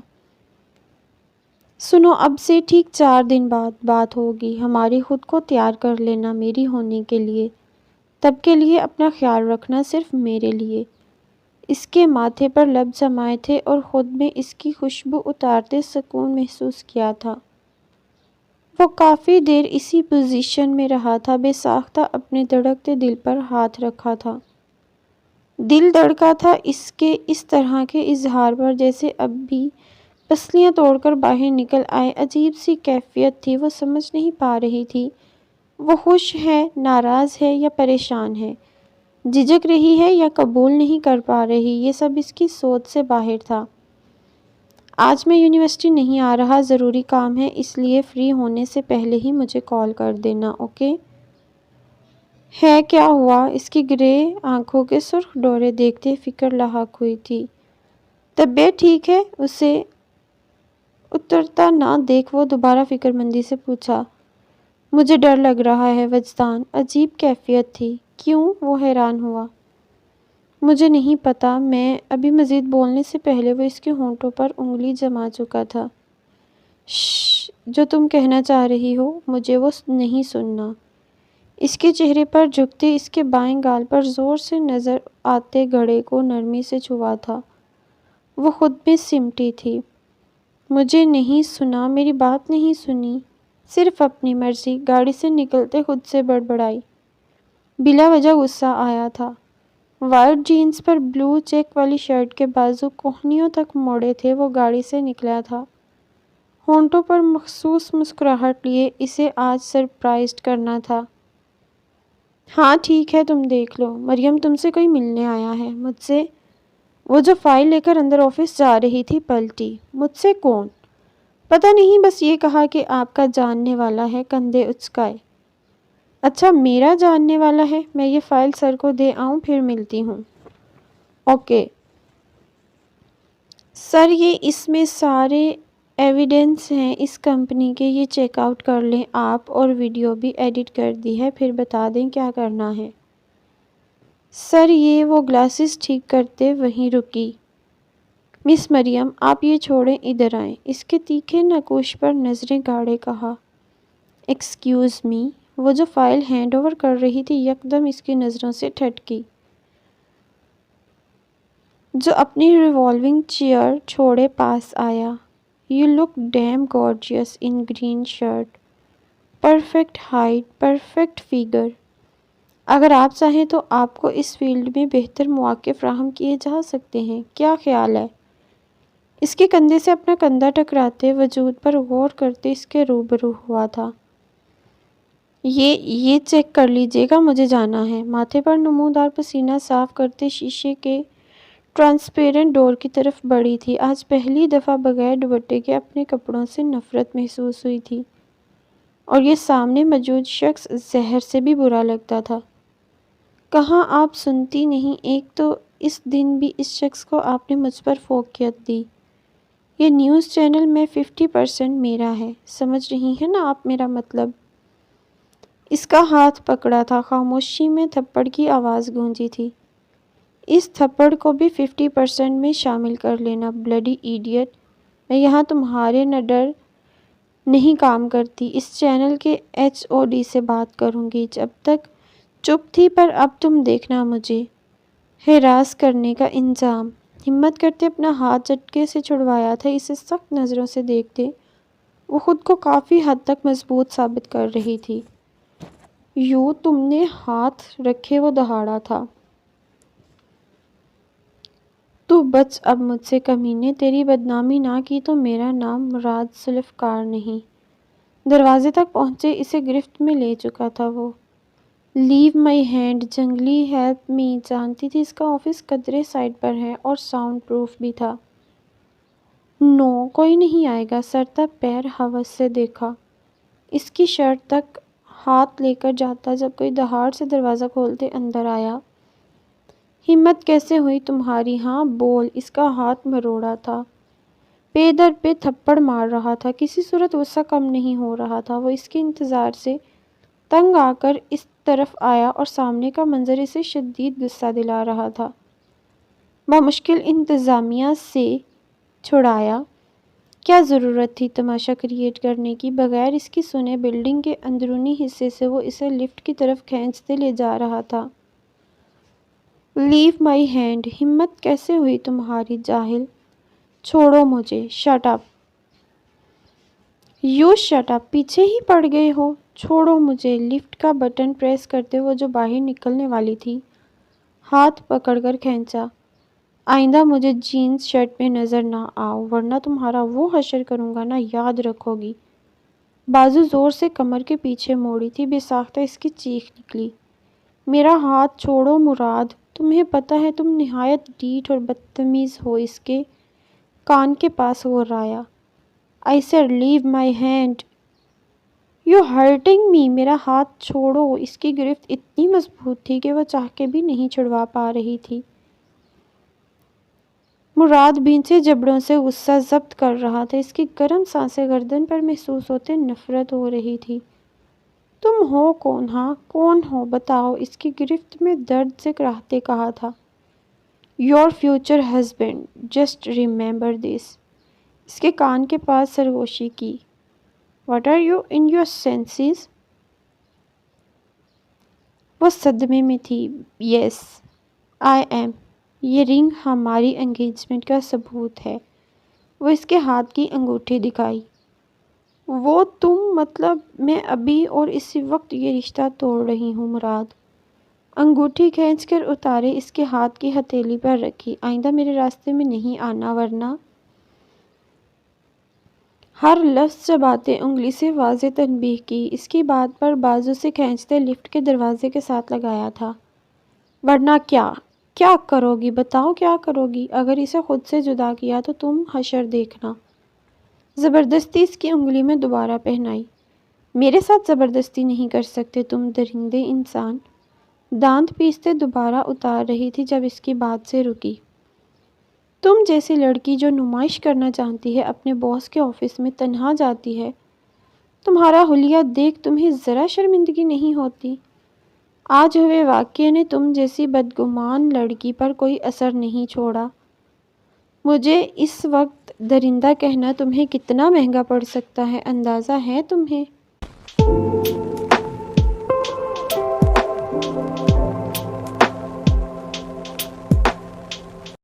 سنو، اب سے ٹھیک 4 دن بعد بات ہوگی ہماری۔ خود کو تیار کر لینا میری ہونے کے لیے، تب کے لیے اپنا خیال رکھنا، صرف میرے لیے۔ اس کے ماتھے پر لب جمائے تھے اور خود میں اس کی خوشبو اتارتے سکون محسوس کیا تھا۔ وہ کافی دیر اسی پوزیشن میں رہا تھا، بے ساختہ اپنے دھڑکتے دل پر ہاتھ رکھا تھا۔ دل دھڑکا تھا اس کے اس طرح کے اظہار پر جیسے اب بھی پسلیاں توڑ کر باہر نکل آئے۔ عجیب سی کیفیت تھی، وہ سمجھ نہیں پا رہی تھی وہ خوش ہے، ناراض ہے یا پریشان ہے، جھجک رہی ہے یا قبول نہیں کر پا رہی۔ یہ سب اس کی سوچ سے باہر تھا۔ آج میں یونیورسٹی نہیں آ رہا، ضروری کام ہے، اس لیے فری ہونے سے پہلے ہی مجھے کال کر دینا، اوکے؟ ہے کیا ہوا؟ اس کی گرے آنکھوں کے سرخ ڈورے دیکھتے فکر لاحق ہوئی تھی۔ طبیعت ٹھیک ہے؟ اسے اترتا نہ دیکھ وہ دوبارہ فکر مندی سے پوچھا۔ مجھے ڈر لگ رہا ہے وجدان۔ عجیب کیفیت تھی۔ کیوں؟ وہ حیران ہوا۔ مجھے نہیں پتا۔ میں ابھی مزید بولنے سے پہلے وہ اس کے ہونٹوں پر انگلی جما چکا تھا۔ شش، جو تم کہنا چاہ رہی ہو مجھے وہ نہیں سننا۔ اس کے چہرے پر جھکتے اس کے بائیں گال پر زور سے نظر آتے گھڑے کو نرمی سے چھوا تھا۔ وہ خود میں سمٹی تھی۔ مجھے نہیں سنا، میری بات نہیں سنی، صرف اپنی مرضی۔ گاڑی سے نکلتے خود سے بڑبڑائی۔ بلا وجہ غصہ آیا تھا۔ وائٹ جینز پر بلو چیک والی شرٹ کے بازو کوہنیوں تک موڑے تھے۔ وہ گاڑی سے نکلا تھا، ہونٹوں پر مخصوص مسکراہٹ لیے اسے آج سرپرائز کرنا تھا۔ ہاں ٹھیک ہے، تم دیکھ لو۔ مریم تم سے کوئی ملنے آیا ہے؟ مجھ سے؟ وہ جو فائل لے کر اندر آفس جا رہی تھی پلٹی۔ مجھ سے کون؟ پتہ نہیں، بس یہ کہا کہ آپ کا جاننے والا ہے، کندھے اچکائے۔ اچھا، میرا جاننے والا ہے؟ میں یہ فائل سر کو دے آؤں پھر ملتی ہوں۔ اوکے سر، یہ اس میں سارے ایویڈنس ہیں اس کمپنی کے، یہ چیک آؤٹ کر لیں آپ، اور ویڈیو بھی ایڈٹ کر دی ہے، پھر بتا دیں کیا کرنا ہے۔ سر یہ وہ گلاسز ٹھیک کرتے وہیں رکی۔ مس مریم، آپ یہ چھوڑیں، ادھر آئیں۔ اس کے تیکھے نقوش پر نظریں گاڑے کہا۔ Excuse me. وہ جو فائل ہینڈ اوور کر رہی تھی یکدم اس کی نظروں سے ٹھٹکی۔ جو اپنی ریوالونگ چیئر چھوڑے پاس آیا۔ You look damn gorgeous in green shirt. Perfect height, perfect figure. اگر آپ چاہیں تو آپ کو اس فیلڈ میں بہتر مواقع فراہم کیے جا سکتے ہیں. کیا خیال ہے؟ اس کے کندھے سے اپنا کندھا ٹکراتے وجود پر غور کرتے اس کے روبرو ہوا تھا. یہ چیک کر لیجیے گا، مجھے جانا ہے. ماتھے پر نمودار پسینہ صاف کرتے شیشے کے ٹرانسپیرنٹ ڈور کی طرف بڑھی تھی. آج پہلی دفعہ بغیر دوپٹے کے اپنے کپڑوں سے نفرت محسوس ہوئی تھی، اور یہ سامنے موجود شخص زہر سے بھی برا لگتا تھا. کہاں آپ سنتی نہیں؟ ایک تو اس دن بھی اس شخص کو آپ نے مجھ پر فوقیت دی. یہ نیوز چینل میں 50% میرا ہے. سمجھ رہی ہیں نا آپ میرا مطلب؟ اس کا ہاتھ پکڑا تھا. خاموشی میں تھپڑ کی آواز گونجی تھی. اس تھپڑ کو بھی 50% میں شامل کر لینا. Bloody idiot. میں یہاں تمہارے نہ ڈر نہیں کام کرتی. اس چینل کے HOD سے بات کروں گی. جب تک چپ تھی، پر اب تم دیکھنا مجھے ہراس کرنے کا انجام. ہمت کرتے اپنا ہاتھ جھٹکے سے چھڑوایا تھا. اسے سخت نظروں سے دیکھتے وہ خود کو کافی حد تک مضبوط ثابت کر رہی تھی. یوں تم نے ہاتھ رکھے وہ دہاڑا تھا. تو بچ اب مجھ سے کمینے. تیری بدنامی نہ کی تو میرا نام مراد ذوالفقار نہیں. دروازے تک پہنچے اسے گرفت میں لے چکا تھا وہ. لیو مائی ہینڈ. جنگلی ہیلپ می. جانتی تھی اس کا آفس قدرے سائٹ پر ہے اور ساؤنڈ پروف بھی تھا. نو، کوئی نہیں آئے گا. سرتا پیر ہوس سے دیکھا. اس کی شرٹ تک ہاتھ لے کر جاتا جب کوئی دہاڑ سے دروازہ کھولتے اندر آیا. ہمت کیسے ہوئی تمہاری؟ ہاں بول. اس کا ہاتھ مروڑا تھا. پے در پہ تھپڑ مار رہا تھا. کسی صورت غصہ کم نہیں ہو رہا تھا. وہ اس کے انتظار سے تنگ آ کر اس طرف آیا اور سامنے کا منظر اسے شدید غصہ دلا رہا تھا. بمشکل انتظامیہ سے چھڑایا. کیا ضرورت تھی تماشا کریٹ کرنے کی؟ بغیر اس کی سنے بلڈنگ کے اندرونی حصے سے وہ اسے لفٹ کی طرف کھینچتے لے جا رہا تھا. لیو مائی ہینڈ. ہمت کیسے ہوئی تمہاری جاہل؟ چھوڑو مجھے. Shut up. You shut up. پیچھے ہی پڑ گئے ہو. چھوڑو مجھے. لفٹ کا بٹن پریس کرتے وہ جو باہر نکلنے والی تھی ہاتھ پکڑ کر کھینچا. آئندہ مجھے جینز شرٹ میں نظر نہ آؤ ورنہ تمہارا وہ حشر کروں گا نا، یاد رکھو گی. بازو زور سے کمر کے پیچھے موڑی تھی. بے ساختہ اس کی چیخ نکلی. میرا ہاتھ چھوڑو مراد. تمہیں پتہ ہے تم نہایت ڈھیٹ اور بدتمیز ہو. اس کے کان کے پاس وہ رایا. I said leave my hand. You're hurting me. میرا ہاتھ چھوڑو. اس کی گرفت اتنی مضبوط تھی کہ وہ چاہ کے بھی نہیں چھڑوا پا رہی تھی. مراد بھینچے جبڑوں سے غصہ ضبط کر رہا تھا. اس کی گرم سانسیں گردن پر محسوس ہوتے نفرت ہو رہی تھی. تم ہو کون؟ ہاں کون ہو بتاؤ. اس کی گرفت میں درد سے کراہتے کہا تھا. Your future husband. Just remember this. اس کے کان کے پاس سرگوشی کی. What are you in your senses? وہ صدمے میں تھی. Yes, I am. یہ رنگ ہماری انگیجمنٹ کا ثبوت ہے. وہ اس کے ہاتھ کی انگوٹھی دکھائی. وہ تم مطلب میں ابھی اور اسی وقت یہ رشتہ توڑ رہی ہوں مراد. انگوٹھی کھینچ کر اتارے اس کے ہاتھ کی ہتھیلی پر رکھی. آئندہ میرے راستے میں نہیں آنا ورنہ. ہر لفظ چباتے انگلی سے واضح تنبیہ کی. اس کی بات پر بازو سے کھینچتے لفٹ کے دروازے کے ساتھ لگایا تھا. ورنہ کیا؟ کیا کرو گی بتاؤ کیا کرو گی؟ اگر اسے خود سے جدا کیا تو تم حشر دیکھنا. زبردستی اس کی انگلی میں دوبارہ پہنائی. میرے ساتھ زبردستی نہیں کر سکتے تم درندے انسان. دانت پیستے دوبارہ اتار رہی تھی جب اس کی بات سے رکی. تم جیسی لڑکی جو نمائش کرنا چاہتی ہے اپنے باس کے آفس میں تنہا جاتی ہے. تمہارا حلیہ دیکھ تمہیں ذرا شرمندگی نہیں ہوتی؟ آج ہوئے واقعے نے تم جیسی بدگمان لڑکی پر کوئی اثر نہیں چھوڑا. مجھے اس وقت درندہ کہنا تمہیں کتنا مہنگا پڑ سکتا ہے اندازہ ہے تمہیں؟